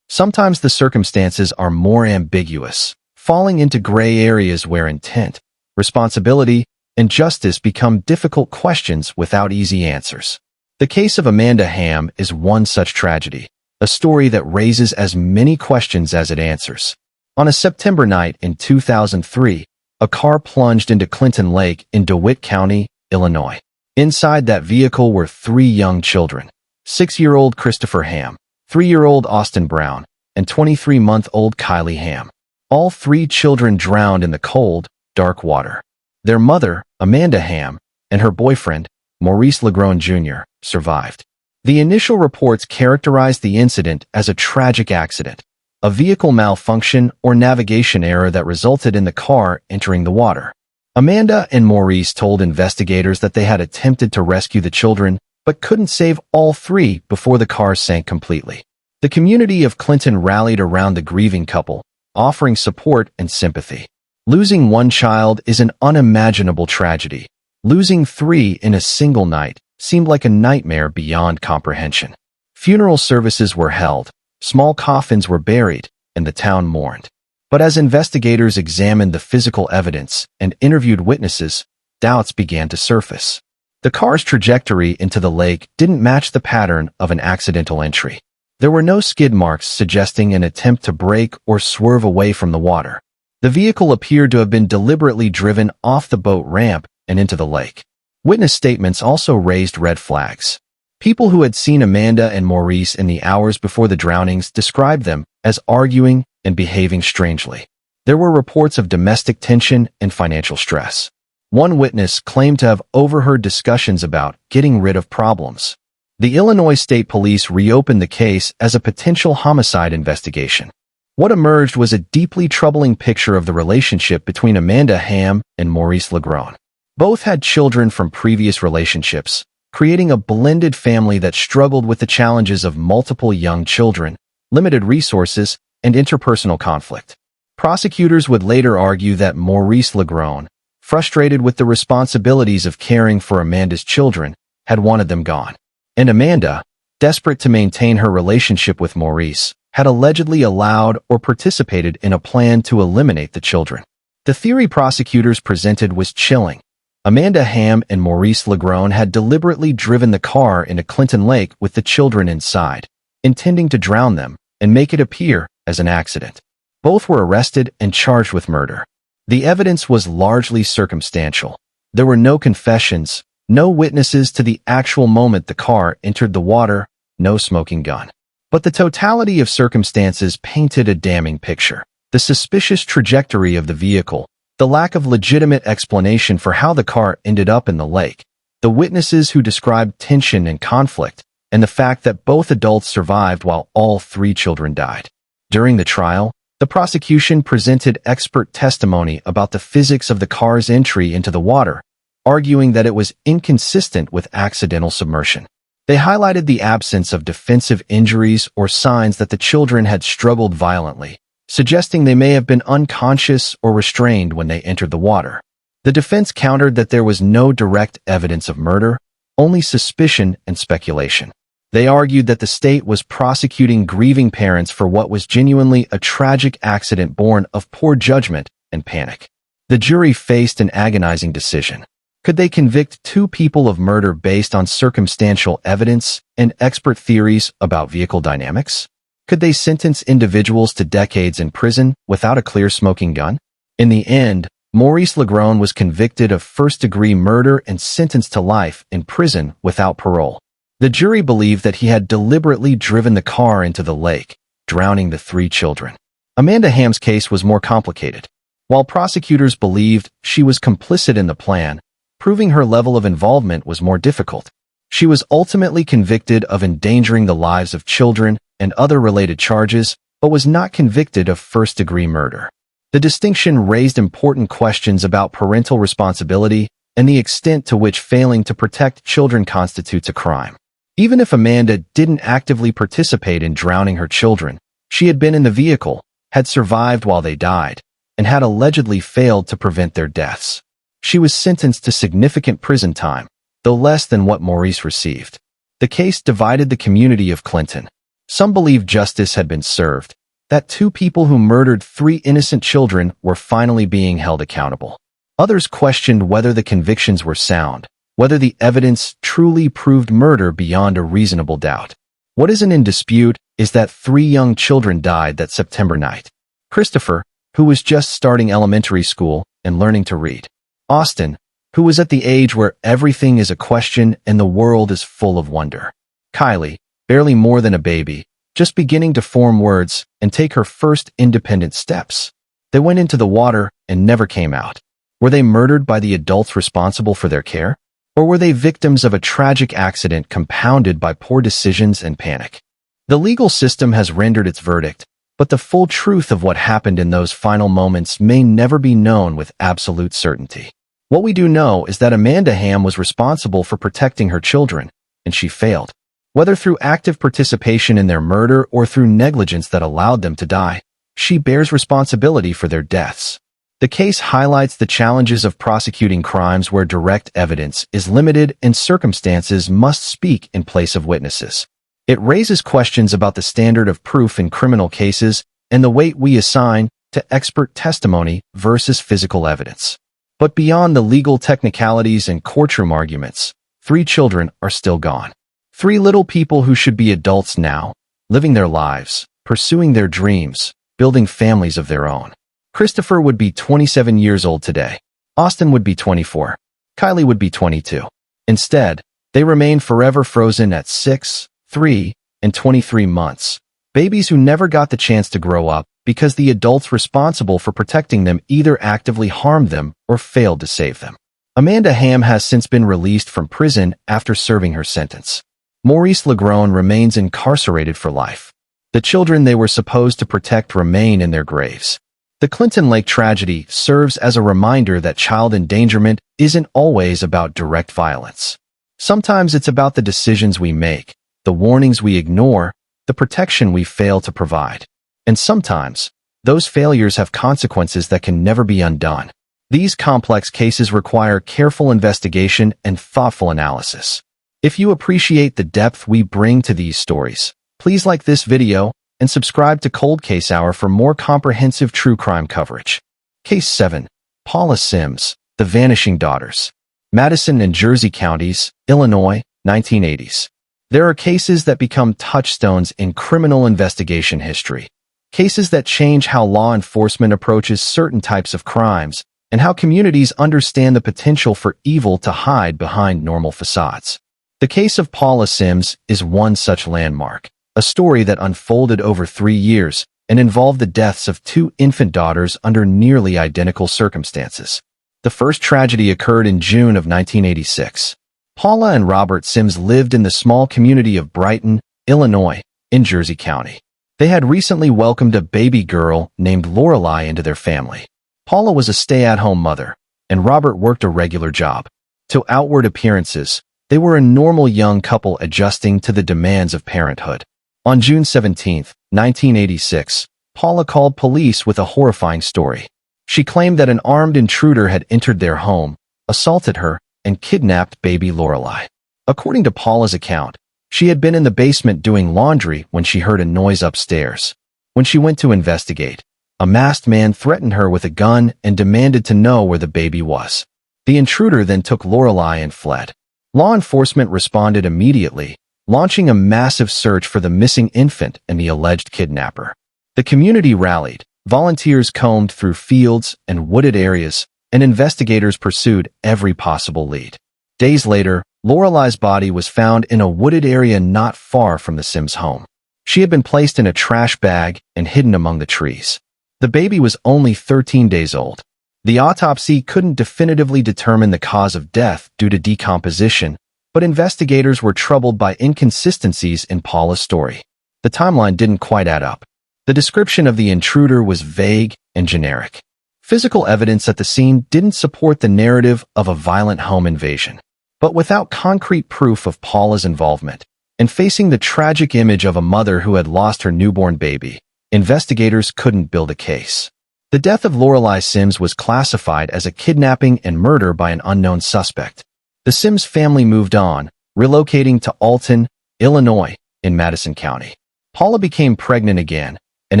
Sometimes the circumstances are more ambiguous, falling into gray areas where intent, responsibility, and justice become difficult questions without easy answers. The case of Amanda Hamm is one such tragedy, a story that raises as many questions as it answers. On a September night in 2003, a car plunged into Clinton Lake in DeWitt County, Illinois. Inside that vehicle were 3 young children: 6-year-old Christopher Hamm, 3-year-old Austin Brown, and 23-month-old Kylie Hamm. All 3 children drowned in the cold, dark water. Their mother, Amanda Hamm, and her boyfriend, Maurice Legrone Jr., survived. The initial reports characterized the incident as a tragic accident, a vehicle malfunction or navigation error that resulted in the car entering the water. Amanda and Maurice told investigators that they had attempted to rescue the children, but couldn't save all 3 before the car sank completely. The community of Clinton rallied around the grieving couple, offering support and sympathy. Losing one child is an unimaginable tragedy. Losing 3 in a single night seemed like a nightmare beyond comprehension. Funeral services were held, small coffins were buried, and the town mourned. But as investigators examined the physical evidence and interviewed witnesses, doubts began to surface. The car's trajectory into the lake didn't match the pattern of an accidental entry. There were no skid marks suggesting an attempt to brake or swerve away from the water. The vehicle appeared to have been deliberately driven off the boat ramp and into the lake. Witness statements also raised red flags. People who had seen Amanda and Maurice in the hours before the drownings described them as arguing and behaving strangely. There were reports of domestic tension and financial stress. One witness claimed to have overheard discussions about getting rid of problems. The Illinois State Police reopened the case as a potential homicide investigation. What emerged was a deeply troubling picture of the relationship between Amanda Hamm and Maurice Legrone. Both had children from previous relationships, creating a blended family that struggled with the challenges of multiple young children, limited resources, and interpersonal conflict. Prosecutors would later argue that Maurice Legrone, frustrated with the responsibilities of caring for Amanda's children, had wanted them gone. And Amanda, desperate to maintain her relationship with Maurice, had allegedly allowed or participated in a plan to eliminate the children. The theory prosecutors presented was chilling. Amanda Hamm and Maurice Legrone had deliberately driven the car into Clinton Lake with the children inside, intending to drown them and make it appear as an accident. Both were arrested and charged with murder. The evidence was largely circumstantial. There were no confessions, no witnesses to the actual moment the car entered the water, no smoking gun. But the totality of circumstances painted a damning picture. The suspicious trajectory of the vehicle, the lack of legitimate explanation for how the car ended up in the lake, the witnesses who described tension and conflict, and the fact that both adults survived while all 3 children died. During the trial, the prosecution presented expert testimony about the physics of the car's entry into the water, arguing that it was inconsistent with accidental submersion. They highlighted the absence of defensive injuries or signs that the children had struggled violently, suggesting they may have been unconscious or restrained when they entered the water. The defense countered that there was no direct evidence of murder, only suspicion and speculation. They argued that the state was prosecuting grieving parents for what was genuinely a tragic accident born of poor judgment and panic. The jury faced an agonizing decision. Could they convict 2 people of murder based on circumstantial evidence and expert theories about vehicle dynamics? Could they sentence individuals to decades in prison without a clear smoking gun? In the end, Maurice Legrone was convicted of first-degree murder and sentenced to life in prison without parole. The jury believed that he had deliberately driven the car into the lake, drowning the 3 children. Amanda Hamm's case was more complicated. While prosecutors believed she was complicit in the plan, proving her level of involvement was more difficult. She was ultimately convicted of endangering the lives of children and other related charges, but was not convicted of first-degree murder. The distinction raised important questions about parental responsibility and the extent to which failing to protect children constitutes a crime. Even if Amanda didn't actively participate in drowning her children, she had been in the vehicle, had survived while they died, and had allegedly failed to prevent their deaths. She was sentenced to significant prison time, though less than what Maurice received. The case divided the community of Clinton. Some believed justice had been served, that 2 people who murdered 3 innocent children were finally being held accountable. Others questioned whether the convictions were sound, whether the evidence truly proved murder beyond a reasonable doubt. What isn't in dispute is that 3 young children died that September night. Christopher, who was just starting elementary school and learning to read. Austin, who was at the age where everything is a question and the world is full of wonder. Kylie, barely more than a baby, just beginning to form words and take her first independent steps. They went into the water and never came out. Were they murdered by the adults responsible for their care? Or were they victims of a tragic accident compounded by poor decisions and panic? The legal system has rendered its verdict, but the full truth of what happened in those final moments may never be known with absolute certainty. What we do know is that Amanda Hamm was responsible for protecting her children, and she failed. Whether through active participation in their murder or through negligence that allowed them to die, she bears responsibility for their deaths. The case highlights the challenges of prosecuting crimes where direct evidence is limited and circumstances must speak in place of witnesses. It raises questions about the standard of proof in criminal cases and the weight we assign to expert testimony versus physical evidence. But beyond the legal technicalities and courtroom arguments, 3 children are still gone. 3 little people who should be adults now, living their lives, pursuing their dreams, building families of their own. Christopher would be 27 years old today. Austin would be 24. Kylie would be 22. Instead, they remain forever frozen at 6, 3, and 23 months. Babies who never got the chance to grow up because the adults responsible for protecting them either actively harmed them or failed to save them. Amanda Hamm has since been released from prison after serving her sentence. Maurice Legrone remains incarcerated for life. The children they were supposed to protect remain in their graves. The Clinton Lake tragedy serves as a reminder that child endangerment isn't always about direct violence. Sometimes it's about the decisions we make, the warnings we ignore, the protection we fail to provide. And sometimes, those failures have consequences that can never be undone. These complex cases require careful investigation and thoughtful analysis. If you appreciate the depth we bring to these stories, please like this video and subscribe to Cold Case Hour for more comprehensive true crime coverage. Case 7. Paula Sims, The Vanishing Daughters. Madison and Jersey Counties, Illinois, 1980s. There are cases that become touchstones in criminal investigation history. Cases that change how law enforcement approaches certain types of crimes and how communities understand the potential for evil to hide behind normal facades. The case of Paula Sims is one such landmark. A story that unfolded over 3 years and involved the deaths of 2 infant daughters under nearly identical circumstances. The first tragedy occurred in June of 1986. Paula and Robert Sims lived in the small community of Brighton, Illinois, in Jersey County. They had recently welcomed a baby girl named Lorelei into their family. Paula was a stay-at-home mother, and Robert worked a regular job. To outward appearances, they were a normal young couple adjusting to the demands of parenthood. On June 17, 1986, Paula called police with a horrifying story. She claimed that an armed intruder had entered their home, assaulted her, and kidnapped baby Lorelei. According to Paula's account, she had been in the basement doing laundry when she heard a noise upstairs. When she went to investigate, a masked man threatened her with a gun and demanded to know where the baby was. The intruder then took Lorelei and fled. Law enforcement responded immediately, launching a massive search for the missing infant and the alleged kidnapper. The community rallied. Volunteers combed through fields and wooded areas, and investigators pursued every possible lead. Days later, Lorelei's body was found in a wooded area not far from the Sims' home. She had been placed in a trash bag and hidden among the trees. The baby was only 13 days old. The autopsy couldn't definitively determine the cause of death due to decomposition, but investigators were troubled by inconsistencies in Paula's story. The timeline didn't quite add up. The description of the intruder was vague and generic. Physical evidence at the scene didn't support the narrative of a violent home invasion. But without concrete proof of Paula's involvement, and facing the tragic image of a mother who had lost her newborn baby, investigators couldn't build a case. The death of Lorelei Sims was classified as a kidnapping and murder by an unknown suspect. The Sims family moved on, relocating to Alton, Illinois, in Madison County. Paula became pregnant again, and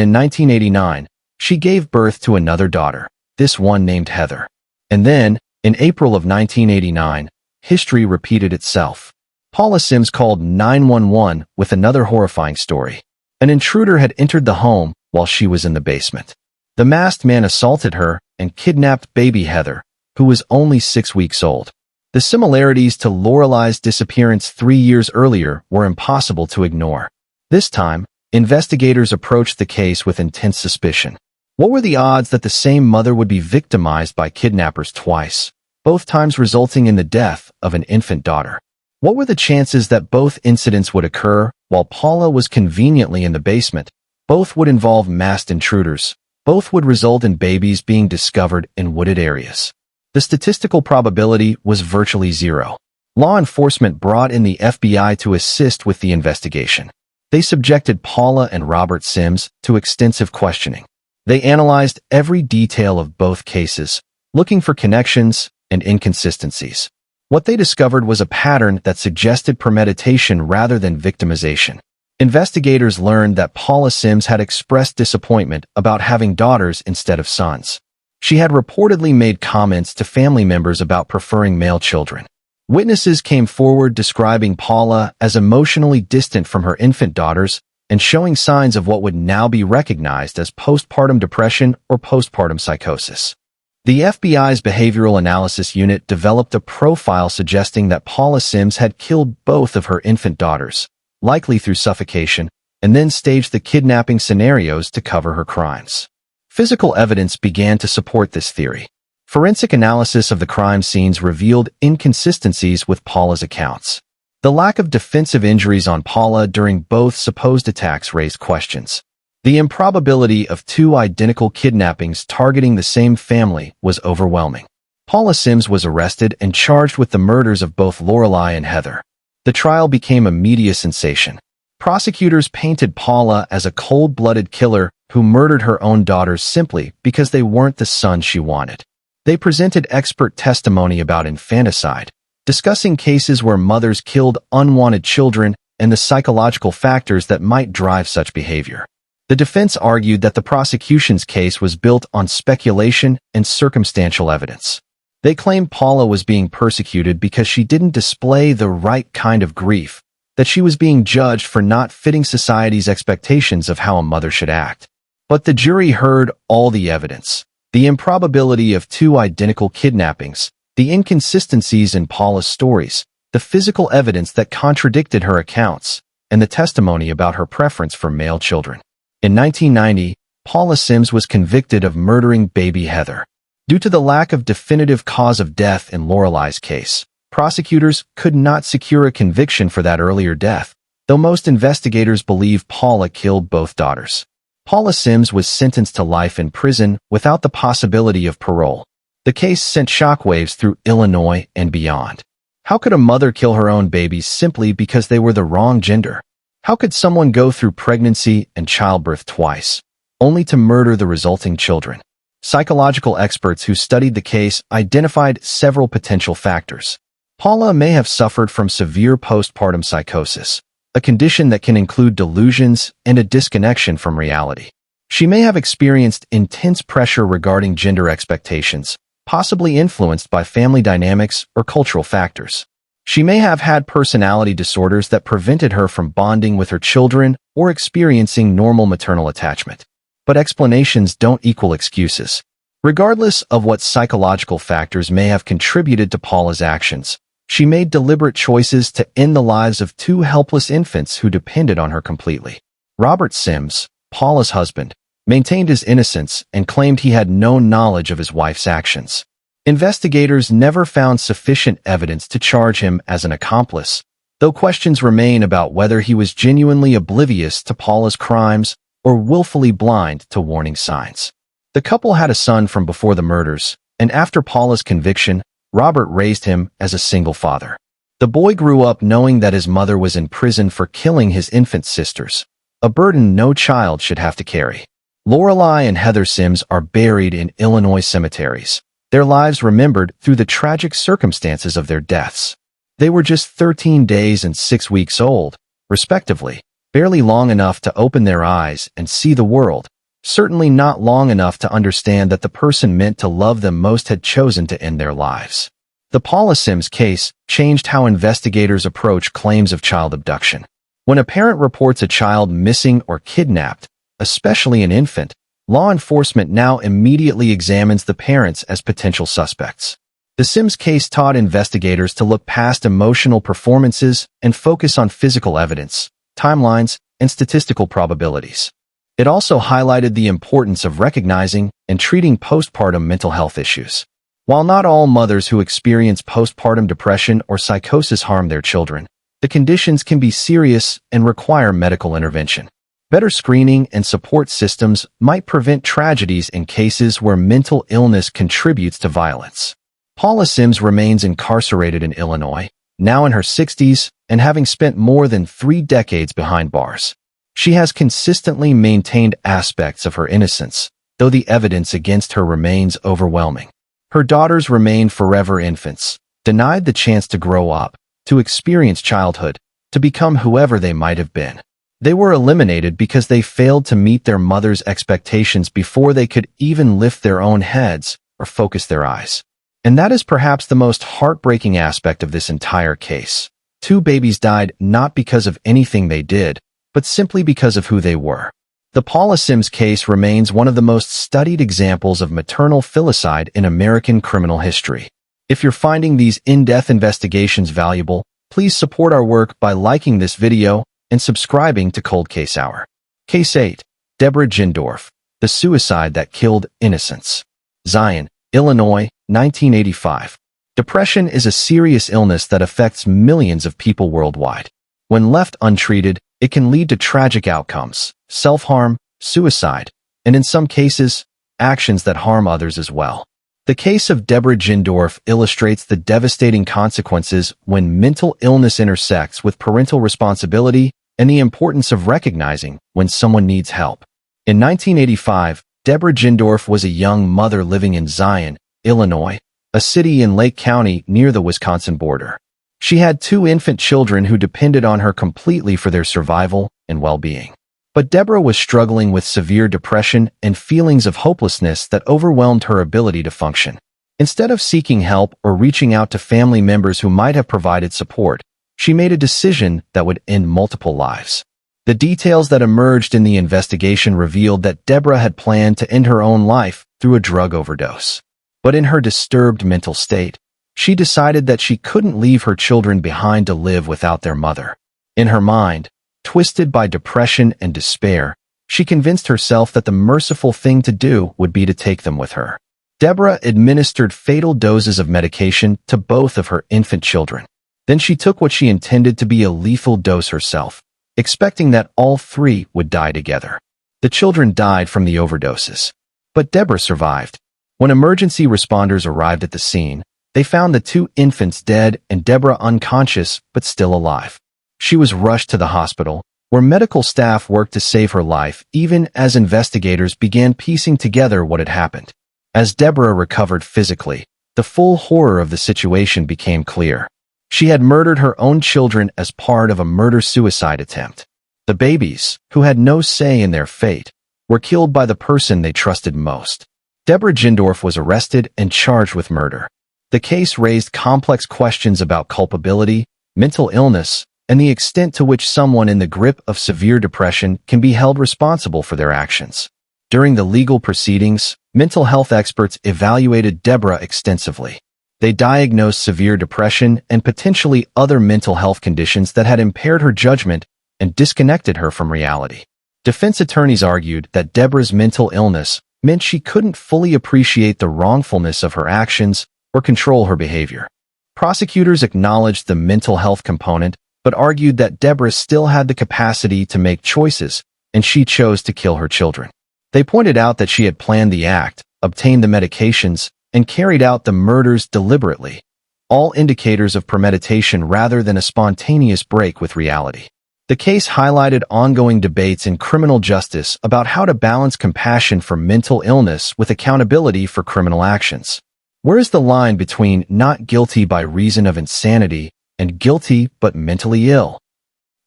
in 1989, she gave birth to another daughter, this one named Heather. And then, in April of 1989, history repeated itself. Paula Sims called 911 with another horrifying story. An intruder had entered the home while she was in the basement. The masked man assaulted her and kidnapped baby Heather, who was only 6 weeks old. The similarities to Lorelei's disappearance 3 years earlier were impossible to ignore. This time, investigators approached the case with intense suspicion. What were the odds that the same mother would be victimized by kidnappers twice, both times resulting in the death of an infant daughter? What were the chances that both incidents would occur while Paula was conveniently in the basement? Both would involve masked intruders. Both would result in babies being discovered in wooded areas. The statistical probability was virtually zero. Law enforcement brought in the FBI to assist with the investigation. They subjected Paula and Robert Sims to extensive questioning. They analyzed every detail of both cases, looking for connections and inconsistencies. What they discovered was a pattern that suggested premeditation rather than victimization. Investigators learned that Paula Sims had expressed disappointment about having daughters instead of sons. She had reportedly made comments to family members about preferring male children. Witnesses came forward describing Paula as emotionally distant from her infant daughters and showing signs of what would now be recognized as postpartum depression or postpartum psychosis. The FBI's Behavioral Analysis Unit developed a profile suggesting that Paula Sims had killed both of her infant daughters, likely through suffocation, and then staged the kidnapping scenarios to cover her crimes. Physical evidence began to support this theory. Forensic analysis of the crime scenes revealed inconsistencies with Paula's accounts. The lack of defensive injuries on Paula during both supposed attacks raised questions. The improbability of two identical kidnappings targeting the same family was overwhelming. Paula Sims was arrested and charged with the murders of both Lorelei and Heather. The trial became a media sensation. Prosecutors painted Paula as a cold-blooded killer who murdered her own daughters simply because they weren't the sons she wanted. They presented expert testimony about infanticide, discussing cases where mothers killed unwanted children and the psychological factors that might drive such behavior. The defense argued that the prosecution's case was built on speculation and circumstantial evidence. They claimed Paula was being persecuted because she didn't display the right kind of grief, that she was being judged for not fitting society's expectations of how a mother should act. But the jury heard all the evidence: the improbability of two identical kidnappings, the inconsistencies in Paula's stories, the physical evidence that contradicted her accounts, and the testimony about her preference for male children. In 1990, Paula Sims was convicted of murdering baby Heather. Due to the lack of definitive cause of death in Lorelei's case, prosecutors could not secure a conviction for that earlier death, though most investigators believe Paula killed both daughters. Paula Sims was sentenced to life in prison without the possibility of parole. The case sent shockwaves through Illinois and beyond. How could a mother kill her own babies simply because they were the wrong gender? How could someone go through pregnancy and childbirth twice, only to murder the resulting children? Psychological experts who studied the case identified several potential factors. Paula may have suffered from severe postpartum psychosis, a condition that can include delusions and a disconnection from reality. She may have experienced intense pressure regarding gender expectations, possibly influenced by family dynamics or cultural factors. She may have had personality disorders that prevented her from bonding with her children or experiencing normal maternal attachment. But explanations don't equal excuses. Regardless of what psychological factors may have contributed to Paula's actions, she made deliberate choices to end the lives of two helpless infants who depended on her completely. Robert Sims, Paula's husband, maintained his innocence and claimed he had no knowledge of his wife's actions. Investigators never found sufficient evidence to charge him as an accomplice, though questions remain about whether he was genuinely oblivious to Paula's crimes or willfully blind to warning signs. The couple had a son from before the murders, and after Paula's conviction, Robert raised him as a single father. The boy grew up knowing that his mother was in prison for killing his infant sisters, a burden no child should have to carry. Lorelei and Heather Sims are buried in Illinois cemeteries, their lives remembered through the tragic circumstances of their deaths. They were just 13 days and 6 weeks old, respectively, barely long enough to open their eyes and see the world, certainly not long enough to understand that the person meant to love them most had chosen to end their lives. The Paula Sims case changed how investigators approach claims of child abduction. When a parent reports a child missing or kidnapped, especially an infant, law enforcement now immediately examines the parents as potential suspects. The Sims case taught investigators to look past emotional performances and focus on physical evidence, timelines, and statistical probabilities. It also highlighted the importance of recognizing and treating postpartum mental health issues. While not all mothers who experience postpartum depression or psychosis harm their children, the conditions can be serious and require medical intervention. Better screening and support systems might prevent tragedies in cases where mental illness contributes to violence. Paula Sims remains incarcerated in Illinois, now in her 60s and having spent more than 3 decades behind bars. She has consistently maintained aspects of her innocence, though the evidence against her remains overwhelming. Her daughters remain forever infants, denied the chance to grow up, to experience childhood, to become whoever they might have been. They were eliminated because they failed to meet their mother's expectations before they could even lift their own heads or focus their eyes. And that is perhaps the most heartbreaking aspect of this entire case. 2 babies died not because of anything they did, but simply because of who they were. The Paula Sims case remains one of the most studied examples of maternal filicide in American criminal history. If you're finding these in-depth investigations valuable, please support our work by liking this video and subscribing to Cold Case Hour. Case 8. Debra Gindorf, the suicide that killed innocents. Zion, Illinois, 1985. Depression is a serious illness that affects millions of people worldwide. When left untreated, it can lead to tragic outcomes, self-harm, suicide, and in some cases, actions that harm others as well. The case of Debra Gindorf illustrates the devastating consequences when mental illness intersects with parental responsibility and the importance of recognizing when someone needs help. In 1985, Debra Gindorf was a young mother living in Zion, Illinois, a city in Lake County near the Wisconsin border. She had 2 infant children who depended on her completely for their survival and well-being. But Debra was struggling with severe depression and feelings of hopelessness that overwhelmed her ability to function. Instead of seeking help or reaching out to family members who might have provided support, she made a decision that would end multiple lives. The details that emerged in the investigation revealed that Debra had planned to end her own life through a drug overdose. But in her disturbed mental state, she decided that she couldn't leave her children behind to live without their mother. In her mind, twisted by depression and despair, she convinced herself that the merciful thing to do would be to take them with her. Debra administered fatal doses of medication to both of her infant children. Then she took what she intended to be a lethal dose herself, expecting that all 3 would die together. The children died from the overdoses. But Debra survived. When emergency responders arrived at the scene, they found the 2 infants dead and Debra unconscious but still alive. She was rushed to the hospital, where medical staff worked to save her life even as investigators began piecing together what had happened. As Debra recovered physically, the full horror of the situation became clear. She had murdered her own children as part of a murder-suicide attempt. The babies, who had no say in their fate, were killed by the person they trusted most. Debra Gindorf was arrested and charged with murder. The case raised complex questions about culpability, mental illness, and the extent to which someone in the grip of severe depression can be held responsible for their actions. During the legal proceedings, mental health experts evaluated Debra extensively. They diagnosed severe depression and potentially other mental health conditions that had impaired her judgment and disconnected her from reality. Defense attorneys argued that Debra's mental illness meant she couldn't fully appreciate the wrongfulness of her actions or control her behavior. Prosecutors acknowledged the mental health component, but argued that Debra still had the capacity to make choices, and she chose to kill her children. They pointed out that she had planned the act, obtained the medications, and carried out the murders deliberately, all indicators of premeditation rather than a spontaneous break with reality. The case highlighted ongoing debates in criminal justice about how to balance compassion for mental illness with accountability for criminal actions. Where is the line between not guilty by reason of insanity and guilty but mentally ill?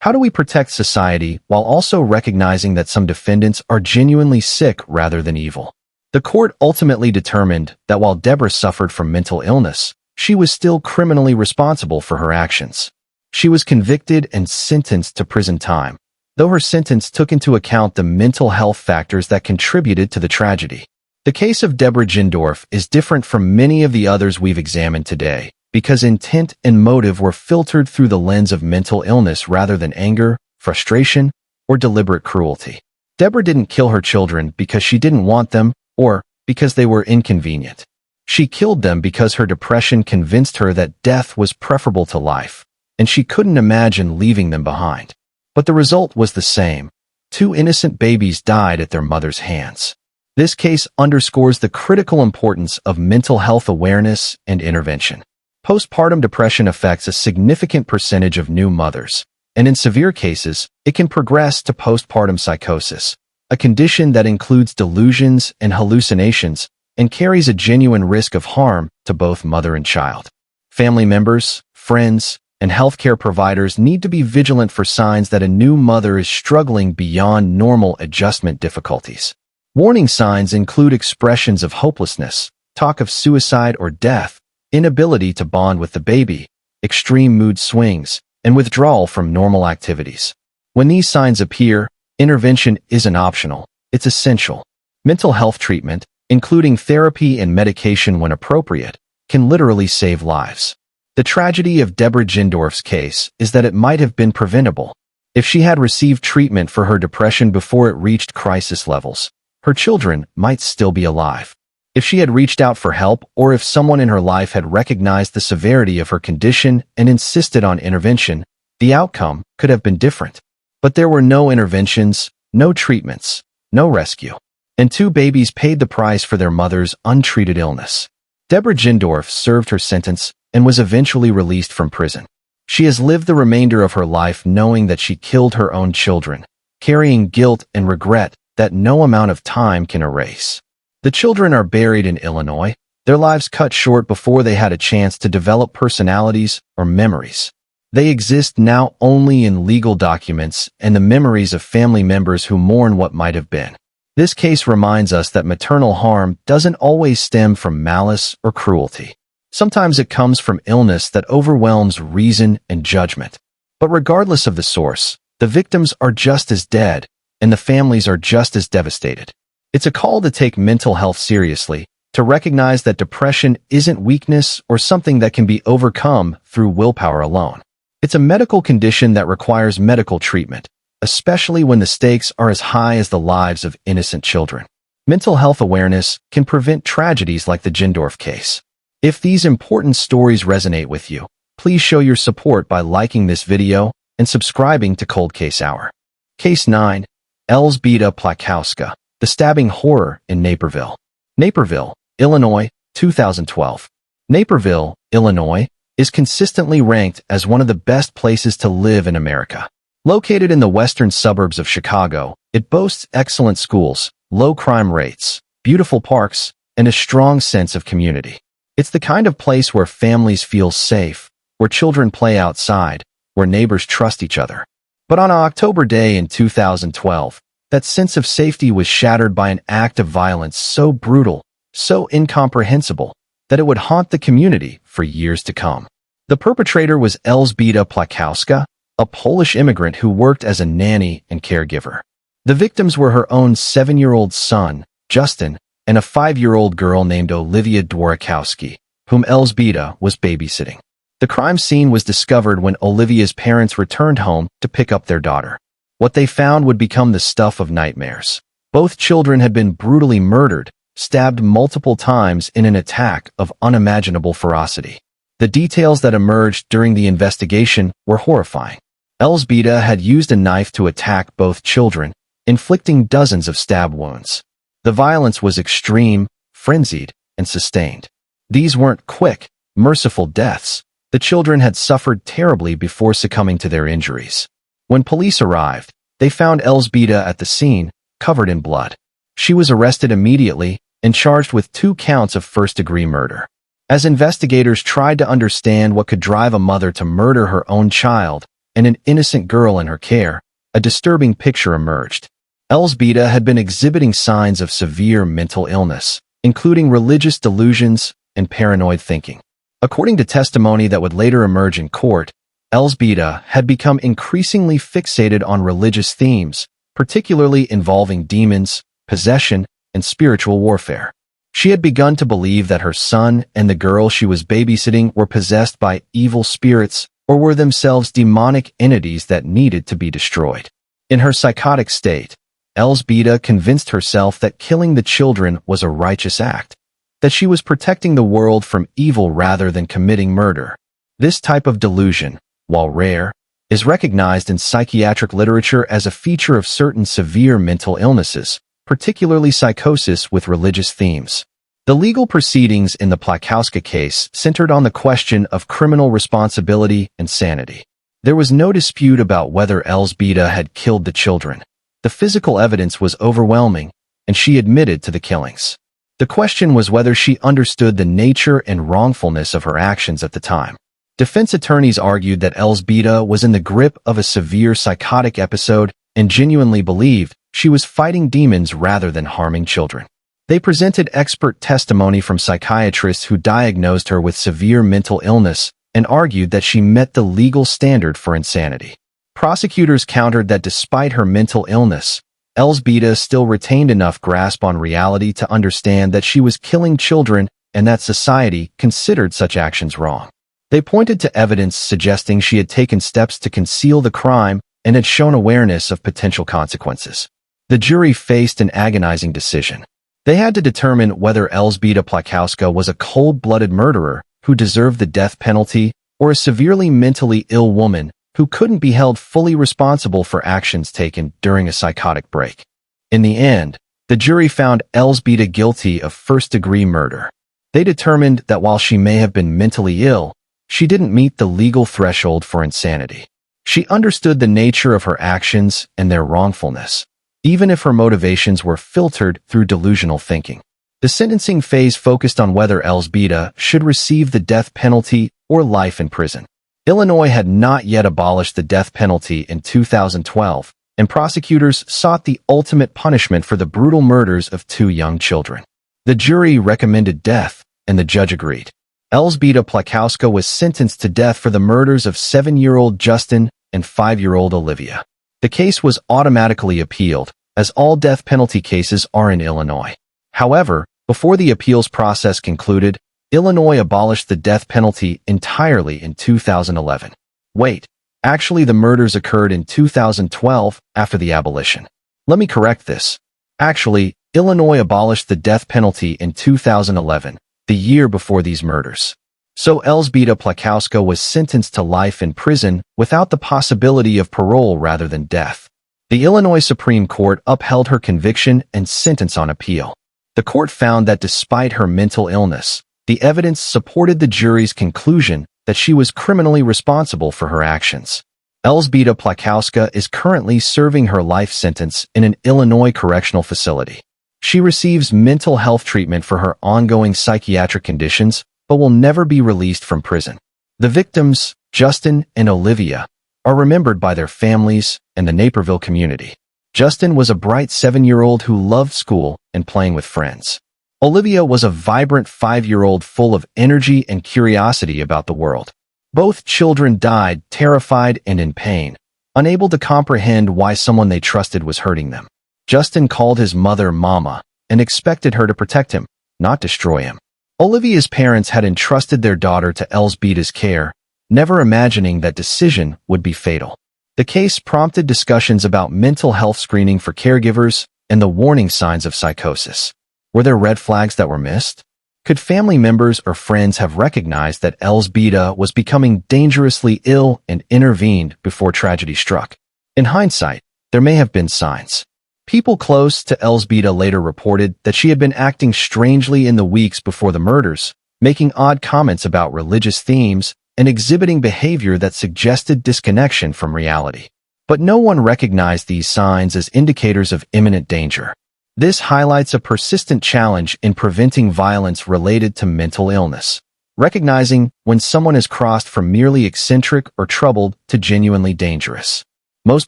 How do we protect society while also recognizing that some defendants are genuinely sick rather than evil? The court ultimately determined that while Debra suffered from mental illness, she was still criminally responsible for her actions. She was convicted and sentenced to prison time, though her sentence took into account the mental health factors that contributed to the tragedy. The case of Debra Gindorf is different from many of the others we've examined today, because intent and motive were filtered through the lens of mental illness rather than anger, frustration, or deliberate cruelty. Debra didn't kill her children because she didn't want them or because they were inconvenient. She killed them because her depression convinced her that death was preferable to life, and she couldn't imagine leaving them behind. But the result was the same. 2 innocent babies died at their mother's hands. This case underscores the critical importance of mental health awareness and intervention. Postpartum depression affects a significant percentage of new mothers, and in severe cases, it can progress to postpartum psychosis, a condition that includes delusions and hallucinations and carries a genuine risk of harm to both mother and child. Family members, friends, and healthcare providers need to be vigilant for signs that a new mother is struggling beyond normal adjustment difficulties. Warning signs include expressions of hopelessness, talk of suicide or death, inability to bond with the baby, extreme mood swings, and withdrawal from normal activities. When these signs appear, intervention isn't optional, it's essential. Mental health treatment, including therapy and medication when appropriate, can literally save lives. The tragedy of Debra Gindorf's case is that it might have been preventable. If she had received treatment for her depression before it reached crisis levels, her children might still be alive. If she had reached out for help, or if someone in her life had recognized the severity of her condition and insisted on intervention, the outcome could have been different. But there were no interventions, no treatments, no rescue. And 2 babies paid the price for their mother's untreated illness. Debra Gindorf served her sentence and was eventually released from prison. She has lived the remainder of her life knowing that she killed her own children, carrying guilt and regret that no amount of time can erase. The children are buried in Illinois, their lives cut short before they had a chance to develop personalities or memories. They exist now only in legal documents and the memories of family members who mourn what might have been. This case reminds us that maternal harm doesn't always stem from malice or cruelty. Sometimes it comes from illness that overwhelms reason and judgment. But regardless of the source, the victims are just as dead, and the families are just as devastated. It's a call to take mental health seriously, to recognize that depression isn't weakness or something that can be overcome through willpower alone. It's a medical condition that requires medical treatment, especially when the stakes are as high as the lives of innocent children. Mental health awareness can prevent tragedies like the Gindorf case. If these important stories resonate with you, please show your support by liking this video and subscribing to Cold Case Hour. Case 9. Elzbieta Plackowska, the stabbing horror in Naperville. Naperville, Illinois, 2012. Naperville, Illinois, is consistently ranked as one of the best places to live in America. Located in the western suburbs of Chicago, it boasts excellent schools, low crime rates, beautiful parks, and a strong sense of community. It's the kind of place where families feel safe, where children play outside, where neighbors trust each other. But on an October day in 2012, that sense of safety was shattered by an act of violence so brutal, so incomprehensible, that it would haunt the community for years to come. The perpetrator was Elzbieta Plackowska, a Polish immigrant who worked as a nanny and caregiver. The victims were her own 7-year-old son, Justin, and a 5-year-old girl named Olivia Dworakowski, whom Elzbieta was babysitting. The crime scene was discovered when Olivia's parents returned home to pick up their daughter. What they found would become the stuff of nightmares. Both children had been brutally murdered, stabbed multiple times in an attack of unimaginable ferocity. The details that emerged during the investigation were horrifying. Elzbieta had used a knife to attack both children, inflicting dozens of stab wounds. The violence was extreme, frenzied, and sustained. These weren't quick, merciful deaths. The children had suffered terribly before succumbing to their injuries. When police arrived, they found Elzbieta at the scene, covered in blood. She was arrested immediately and charged with 2 counts of first-degree murder. As investigators tried to understand what could drive a mother to murder her own child and an innocent girl in her care, a disturbing picture emerged. Elzbieta had been exhibiting signs of severe mental illness, including religious delusions and paranoid thinking. According to testimony that would later emerge in court, Elzbieta had become increasingly fixated on religious themes, particularly involving demons, possession, and spiritual warfare. She had begun to believe that her son and the girl she was babysitting were possessed by evil spirits or were themselves demonic entities that needed to be destroyed. In her psychotic state, Elzbieta convinced herself that killing the children was a righteous act, that she was protecting the world from evil rather than committing murder. This type of delusion, while rare, is recognized in psychiatric literature as a feature of certain severe mental illnesses, particularly psychosis with religious themes. The legal proceedings in the Plackowska case centered on the question of criminal responsibility and sanity. There was no dispute about whether Elzbieta had killed the children. The physical evidence was overwhelming, and she admitted to the killings. The question was whether she understood the nature and wrongfulness of her actions at the time. Defense attorneys argued that Elzbieta was in the grip of a severe psychotic episode and genuinely believed she was fighting demons rather than harming children. They presented expert testimony from psychiatrists who diagnosed her with severe mental illness and argued that she met the legal standard for insanity. Prosecutors countered that despite her mental illness, Elzbieta still retained enough grasp on reality to understand that she was killing children and that society considered such actions wrong. They pointed to evidence suggesting she had taken steps to conceal the crime and had shown awareness of potential consequences. The jury faced an agonizing decision. They had to determine whether Elzbieta Plackowska was a cold-blooded murderer who deserved the death penalty or a severely mentally ill woman who couldn't be held fully responsible for actions taken during a psychotic break. In the end, the jury found Elzbieta guilty of first-degree murder. They determined that while she may have been mentally ill, she didn't meet the legal threshold for insanity. She understood the nature of her actions and their wrongfulness, even if her motivations were filtered through delusional thinking. The sentencing phase focused on whether Elzbieta should receive the death penalty or life in prison. Illinois had not yet abolished the death penalty in 2012, and prosecutors sought the ultimate punishment for the brutal murders of 2 young children. The jury recommended death, and the judge agreed. Elzbieta Plackowska was sentenced to death for the murders of 7-year-old Justin and 5-year-old Olivia. The case was automatically appealed, as all death penalty cases are in Illinois. However, before the appeals process concluded, Illinois abolished the death penalty entirely in 2011. Wait, actually the murders occurred in 2012 after the abolition. Let me correct this. Actually, Illinois abolished the death penalty in 2011, the year before these murders. So Elzbieta Plackowska was sentenced to life in prison without the possibility of parole rather than death. The Illinois Supreme Court upheld her conviction and sentence on appeal. The court found that despite her mental illness, the evidence supported the jury's conclusion that she was criminally responsible for her actions. Elzbieta Plackowska is currently serving her life sentence in an Illinois correctional facility. She receives mental health treatment for her ongoing psychiatric conditions, but will never be released from prison. The victims, Justin and Olivia, are remembered by their families and the Naperville community. Justin was a bright 7-year-old who loved school and playing with friends. Olivia was a vibrant 5-year-old full of energy and curiosity about the world. Both children died terrified and in pain, unable to comprehend why someone they trusted was hurting them. Justin called his mother Mama and expected her to protect him, not destroy him. Olivia's parents had entrusted their daughter to Elzbieta's care, never imagining that decision would be fatal. The case prompted discussions about mental health screening for caregivers and the warning signs of psychosis. Were there red flags that were missed? Could family members or friends have recognized that Elzbieta was becoming dangerously ill and intervened before tragedy struck? In hindsight, there may have been signs. People close to Elzbieta later reported that she had been acting strangely in the weeks before the murders, making odd comments about religious themes and exhibiting behavior that suggested disconnection from reality. But no one recognized these signs as indicators of imminent danger. This highlights a persistent challenge in preventing violence related to mental illness, recognizing when someone has crossed from merely eccentric or troubled to genuinely dangerous. Most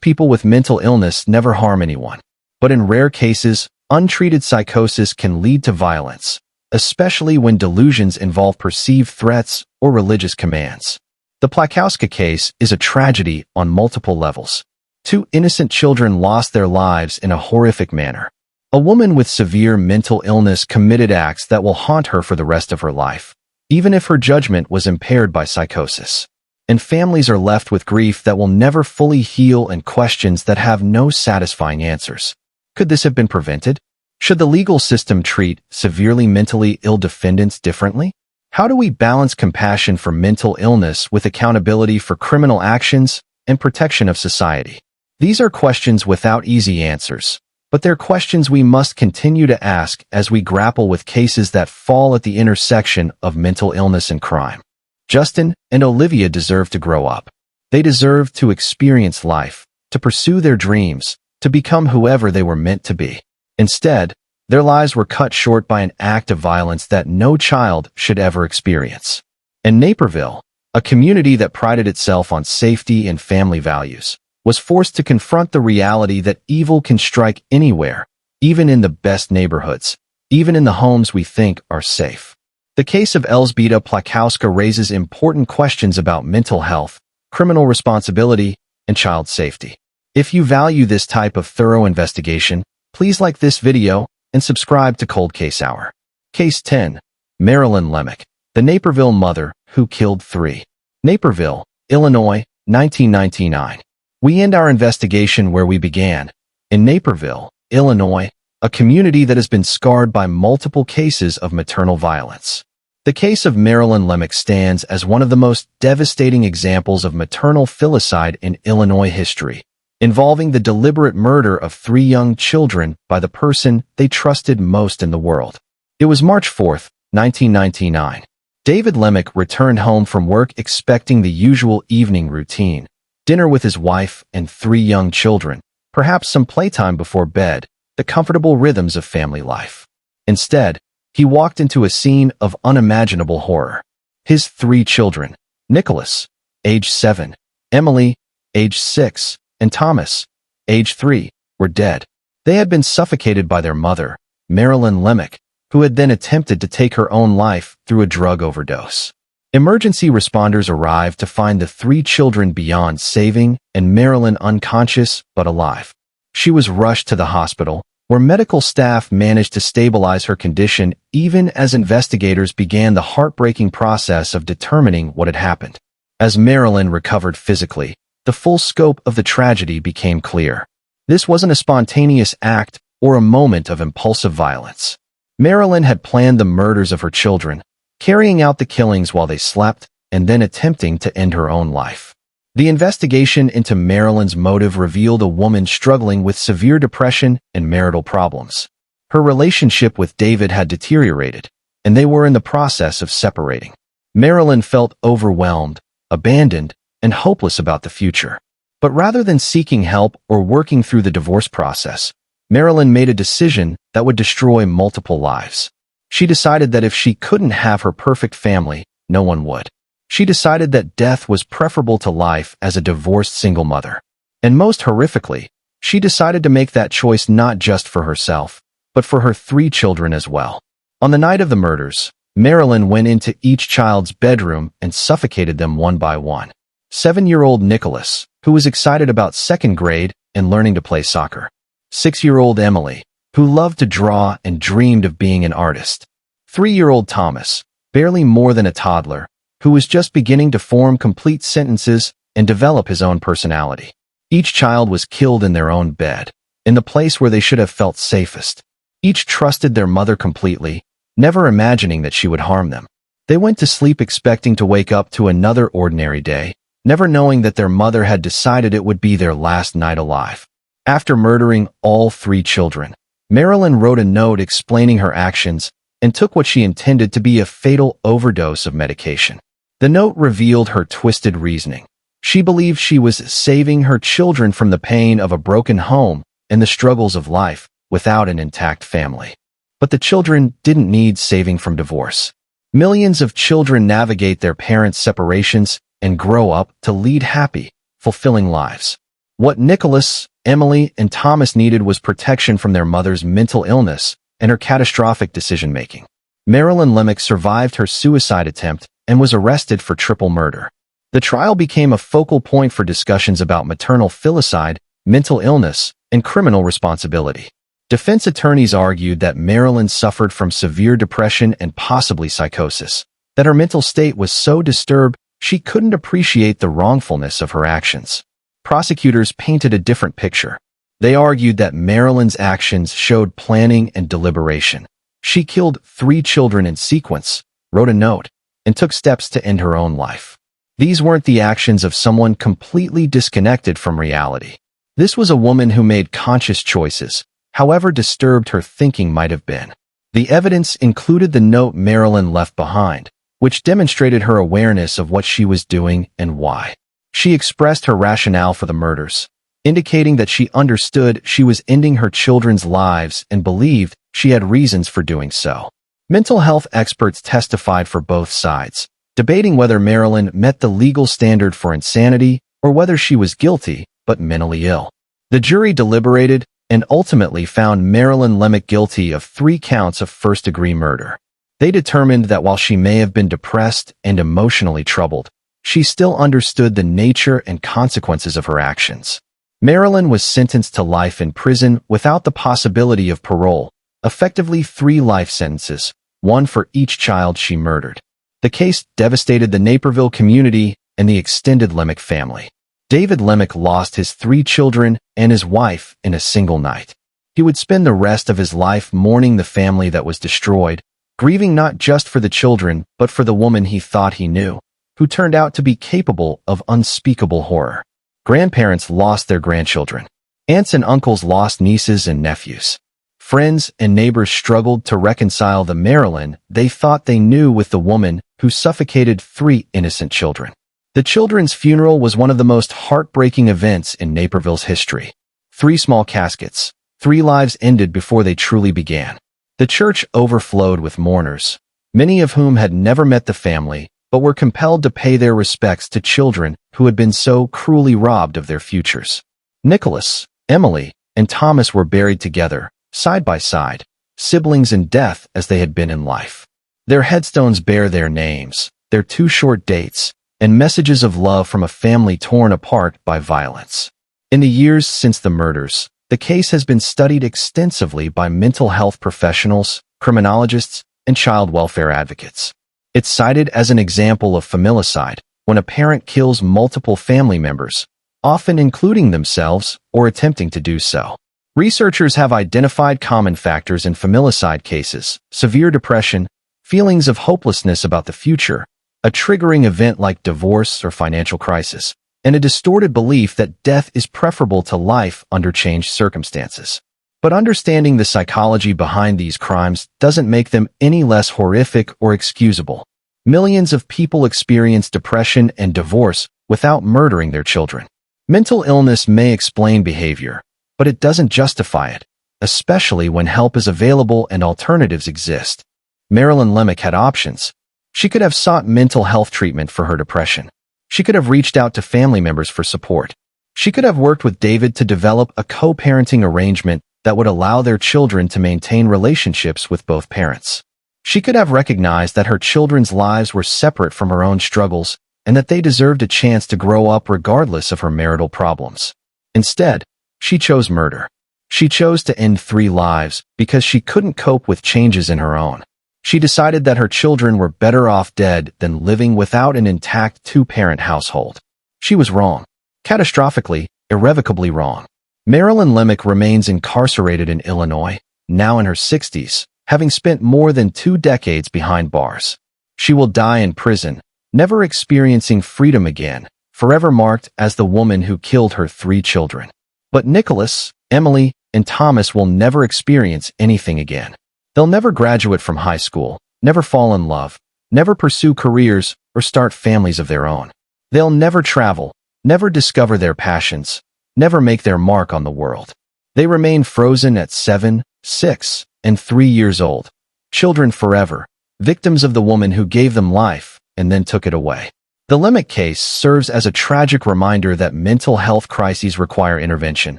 people with mental illness never harm anyone, but in rare cases, untreated psychosis can lead to violence, especially when delusions involve perceived threats or religious commands. The Plackowska case is a tragedy on multiple levels. 2 innocent children lost their lives in a horrific manner. A woman with severe mental illness committed acts that will haunt her for the rest of her life, even if her judgment was impaired by psychosis. And families are left with grief that will never fully heal and questions that have no satisfying answers. Could this have been prevented? Should the legal system treat severely mentally ill defendants differently? How do we balance compassion for mental illness with accountability for criminal actions and protection of society? These are questions without easy answers, but they're questions we must continue to ask as we grapple with cases that fall at the intersection of mental illness and crime. Justin and Olivia deserve to grow up. They deserve to experience life, to pursue their dreams, to become whoever they were meant to be. Instead, their lives were cut short by an act of violence that no child should ever experience. In Naperville, a community that prided itself on safety and family values, was forced to confront the reality that evil can strike anywhere, even in the best neighborhoods, even in the homes we think are safe. The case of Elzbieta Plackowska raises important questions about mental health, criminal responsibility, and child safety. If you value this type of thorough investigation, please like this video and subscribe to Cold Case Hour. Case 10. Marilyn Lemak, the Naperville mother who killed 3. Naperville, Illinois, 1999. We end our investigation where we began, in Naperville, Illinois, a community that has been scarred by multiple cases of maternal violence. The case of Marilyn Lemak stands as one of the most devastating examples of maternal filicide in Illinois history, involving the deliberate murder of 3 young children by the person they trusted most in the world. It was March 4, 1999. David Lemak returned home from work expecting the usual evening routine, dinner with his wife and 3 young children, perhaps some playtime before bed, the comfortable rhythms of family life. Instead, he walked into a scene of unimaginable horror. His 3 children, Nicholas, age 7, Emily, age 6, and Thomas, age 3, were dead. They had been suffocated by their mother, Marilyn Lemak, who had then attempted to take her own life through a drug overdose. Emergency responders arrived to find the 3 children beyond saving and Marilyn unconscious but alive. She was rushed to the hospital, where medical staff managed to stabilize her condition even as investigators began the heartbreaking process of determining what had happened. As Marilyn recovered physically, the full scope of the tragedy became clear. This wasn't a spontaneous act or a moment of impulsive violence. Marilyn had planned the murders of her children, carrying out the killings while they slept and then attempting to end her own life. The investigation into Marilyn's motive revealed a woman struggling with severe depression and marital problems. Her relationship with David had deteriorated, and they were in the process of separating. Marilyn felt overwhelmed, abandoned, and hopeless about the future. But rather than seeking help or working through the divorce process, Marilyn made a decision that would destroy multiple lives. She decided that if she couldn't have her perfect family, no one would. She decided that death was preferable to life as a divorced single mother. And most horrifically, she decided to make that choice not just for herself, but for her 3 children as well. On the night of the murders, Marilyn went into each child's bedroom and suffocated them one by one. 7-year-old Nicholas, who was excited about 2nd grade and learning to play soccer. 6-year-old Emily, who loved to draw and dreamed of being an artist. 3-year-old Thomas, barely more than a toddler, who was just beginning to form complete sentences and develop his own personality. Each child was killed in their own bed, in the place where they should have felt safest. Each trusted their mother completely, never imagining that she would harm them. They went to sleep expecting to wake up to another ordinary day, never knowing that their mother had decided it would be their last night alive. After murdering all 3 children, Marilyn wrote a note explaining her actions and took what she intended to be a fatal overdose of medication. The note revealed her twisted reasoning. She believed she was saving her children from the pain of a broken home and the struggles of life without an intact family. But the children didn't need saving from divorce. Millions of children navigate their parents' separations and grow up to lead happy, fulfilling lives. What Nicholas, Emily, and Thomas needed was protection from their mother's mental illness and her catastrophic decision-making. Marilyn Lemak survived her suicide attempt and was arrested for triple murder. The trial became a focal point for discussions about maternal filicide, mental illness, and criminal responsibility. Defense attorneys argued that Marilyn suffered from severe depression and possibly psychosis, that her mental state was so disturbed she couldn't appreciate the wrongfulness of her actions. Prosecutors painted a different picture. They argued that Marilyn's actions showed planning and deliberation. She killed 3 children in sequence, wrote a note, and took steps to end her own life. These weren't the actions of someone completely disconnected from reality. This was a woman who made conscious choices, however disturbed her thinking might have been. The evidence included the note Marilyn left behind, which demonstrated her awareness of what she was doing and why. She expressed her rationale for the murders, indicating that she understood she was ending her children's lives and believed she had reasons for doing so. Mental health experts testified for both sides, debating whether Marilyn met the legal standard for insanity or whether she was guilty but mentally ill. The jury deliberated and ultimately found Marilyn Lemak guilty of 3 counts of first-degree murder. They determined that while she may have been depressed and emotionally troubled, she still understood the nature and consequences of her actions. Marilyn was sentenced to life in prison without the possibility of parole, effectively 3 life sentences, 1 for each child she murdered. The case devastated the Naperville community and the extended Lemak family. David Lemak lost his 3 children and his wife in a single night. He would spend the rest of his life mourning the family that was destroyed, grieving not just for the children but for the woman he thought he knew, who turned out to be capable of unspeakable horror. Grandparents lost their grandchildren. Aunts and uncles lost nieces and nephews. Friends and neighbors struggled to reconcile the Marilyn they thought they knew with the woman who suffocated 3 innocent children. The children's funeral was one of the most heartbreaking events in Naperville's history. 3 small caskets, 3 lives ended before they truly began. The church overflowed with mourners, many of whom had never met the family but were compelled to pay their respects to children who had been so cruelly robbed of their futures. Nicholas, Emily, and Thomas were buried together, side by side, siblings in death as they had been in life. Their headstones bear their names, their 2 short dates, and messages of love from a family torn apart by violence. In the years since the murders, the case has been studied extensively by mental health professionals, criminologists, and child welfare advocates. It's cited as an example of familicide, when a parent kills multiple family members, often including themselves or attempting to do so. Researchers have identified common factors in familicide cases: severe depression, feelings of hopelessness about the future, a triggering event like divorce or financial crisis, and a distorted belief that death is preferable to life under changed circumstances. But understanding the psychology behind these crimes doesn't make them any less horrific or excusable. Millions of people experience depression and divorce without murdering their children. Mental illness may explain behavior, but it doesn't justify it, especially when help is available and alternatives exist. Marilyn Lemak had options. She could have sought mental health treatment for her depression. She could have reached out to family members for support. She could have worked with David to develop a co-parenting arrangement that would allow their children to maintain relationships with both parents. She could have recognized that her children's lives were separate from her own struggles and that they deserved a chance to grow up regardless of her marital problems. Instead, she chose murder. She chose to end 3 lives because she couldn't cope with changes in her own. She decided that her children were better off dead than living without an intact 2-parent household. She was wrong. Catastrophically, irrevocably wrong. Marilyn Lemak remains incarcerated in Illinois, now in her 60s, having spent more than 2 decades behind bars. She will die in prison, never experiencing freedom again, forever marked as the woman who killed her 3 children. But Nicholas, Emily, and Thomas will never experience anything again. They'll never graduate from high school, never fall in love, never pursue careers or start families of their own. They'll never travel, never discover their passions, never make their mark on the world. They remain frozen at 7, 6, and 3 years old, children forever, victims of the woman who gave them life and then took it away. The Lemak case serves as a tragic reminder that mental health crises require intervention,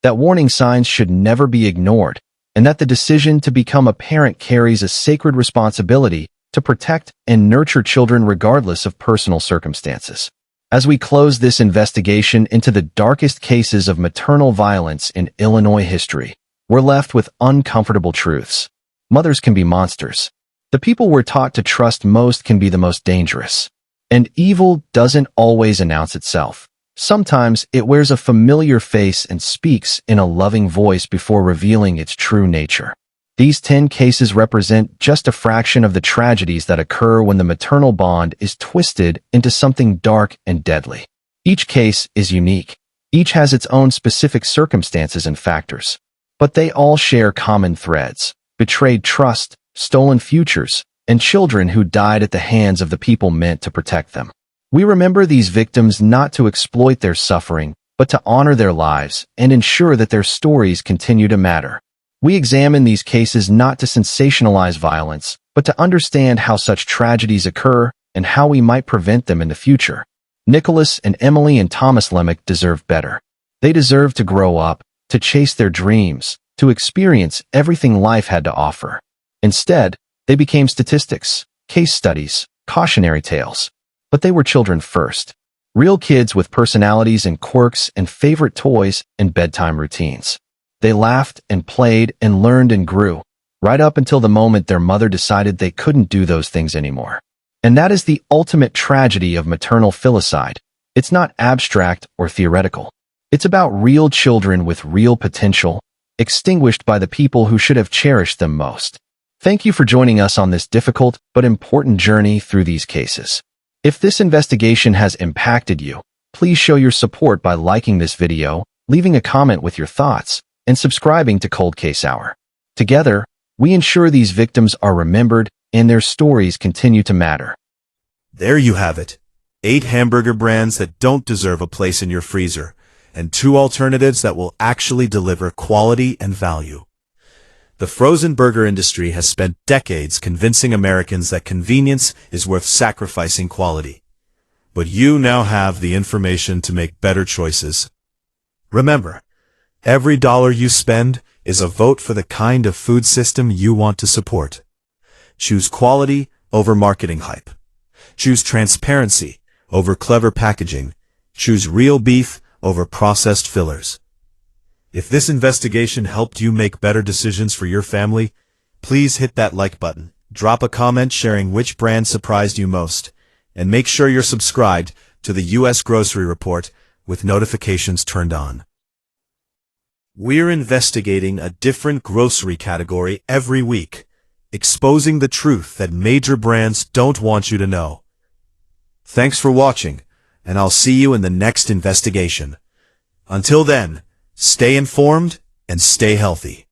that warning signs should never be ignored, and that the decision to become a parent carries a sacred responsibility to protect and nurture children regardless of personal circumstances. As we close this investigation into the darkest cases of maternal violence in Illinois history, we're left with uncomfortable truths. Mothers can be monsters. The people we're taught to trust most can be the most dangerous. And evil doesn't always announce itself. Sometimes it wears a familiar face and speaks in a loving voice before revealing its true nature. These 10 cases represent just a fraction of the tragedies that occur when the maternal bond is twisted into something dark and deadly. Each case is unique. Each has its own specific circumstances and factors. But they all share common threads: betrayed trust, stolen futures, and children who died at the hands of the people meant to protect them. We remember these victims not to exploit their suffering, but to honor their lives and ensure that their stories continue to matter. We examine these cases not to sensationalize violence, but to understand how such tragedies occur and how we might prevent them in the future. Nicholas and Emily and Thomas Lemak deserve better. They deserve to grow up, to chase their dreams, to experience everything life had to offer. Instead, they became statistics, case studies, cautionary tales. But they were children first. Real kids with personalities and quirks and favorite toys and bedtime routines. They laughed and played and learned and grew, right up until the moment their mother decided they couldn't do those things anymore. And that is the ultimate tragedy of maternal filicide. It's not abstract or theoretical. It's about real children with real potential, extinguished by the people who should have cherished them most. Thank you for joining us on this difficult but important journey through these cases. If this investigation has impacted you, please show your support by liking this video, leaving a comment with your thoughts, and subscribing to Cold Case Hour. Together, we ensure these victims are remembered and their stories continue to matter. There you have it. 8 hamburger brands that don't deserve a place in your freezer, and 2 alternatives that will actually deliver quality and value. The frozen burger industry has spent decades convincing Americans that convenience is worth sacrificing quality. But you now have the information to make better choices. Remember, every dollar you spend is a vote for the kind of food system you want to support. Choose quality over marketing hype. Choose transparency over clever packaging. Choose real beef over processed fillers. If this investigation helped you make better decisions for your family, please hit that like button, drop a comment sharing which brand surprised you most, and make sure you're subscribed to the U.S. Grocery Report with notifications turned on. We're investigating a different grocery category every week, exposing the truth that major brands don't want you to know. Thanks for watching, and I'll see you in the next investigation. Until then, stay informed and stay healthy.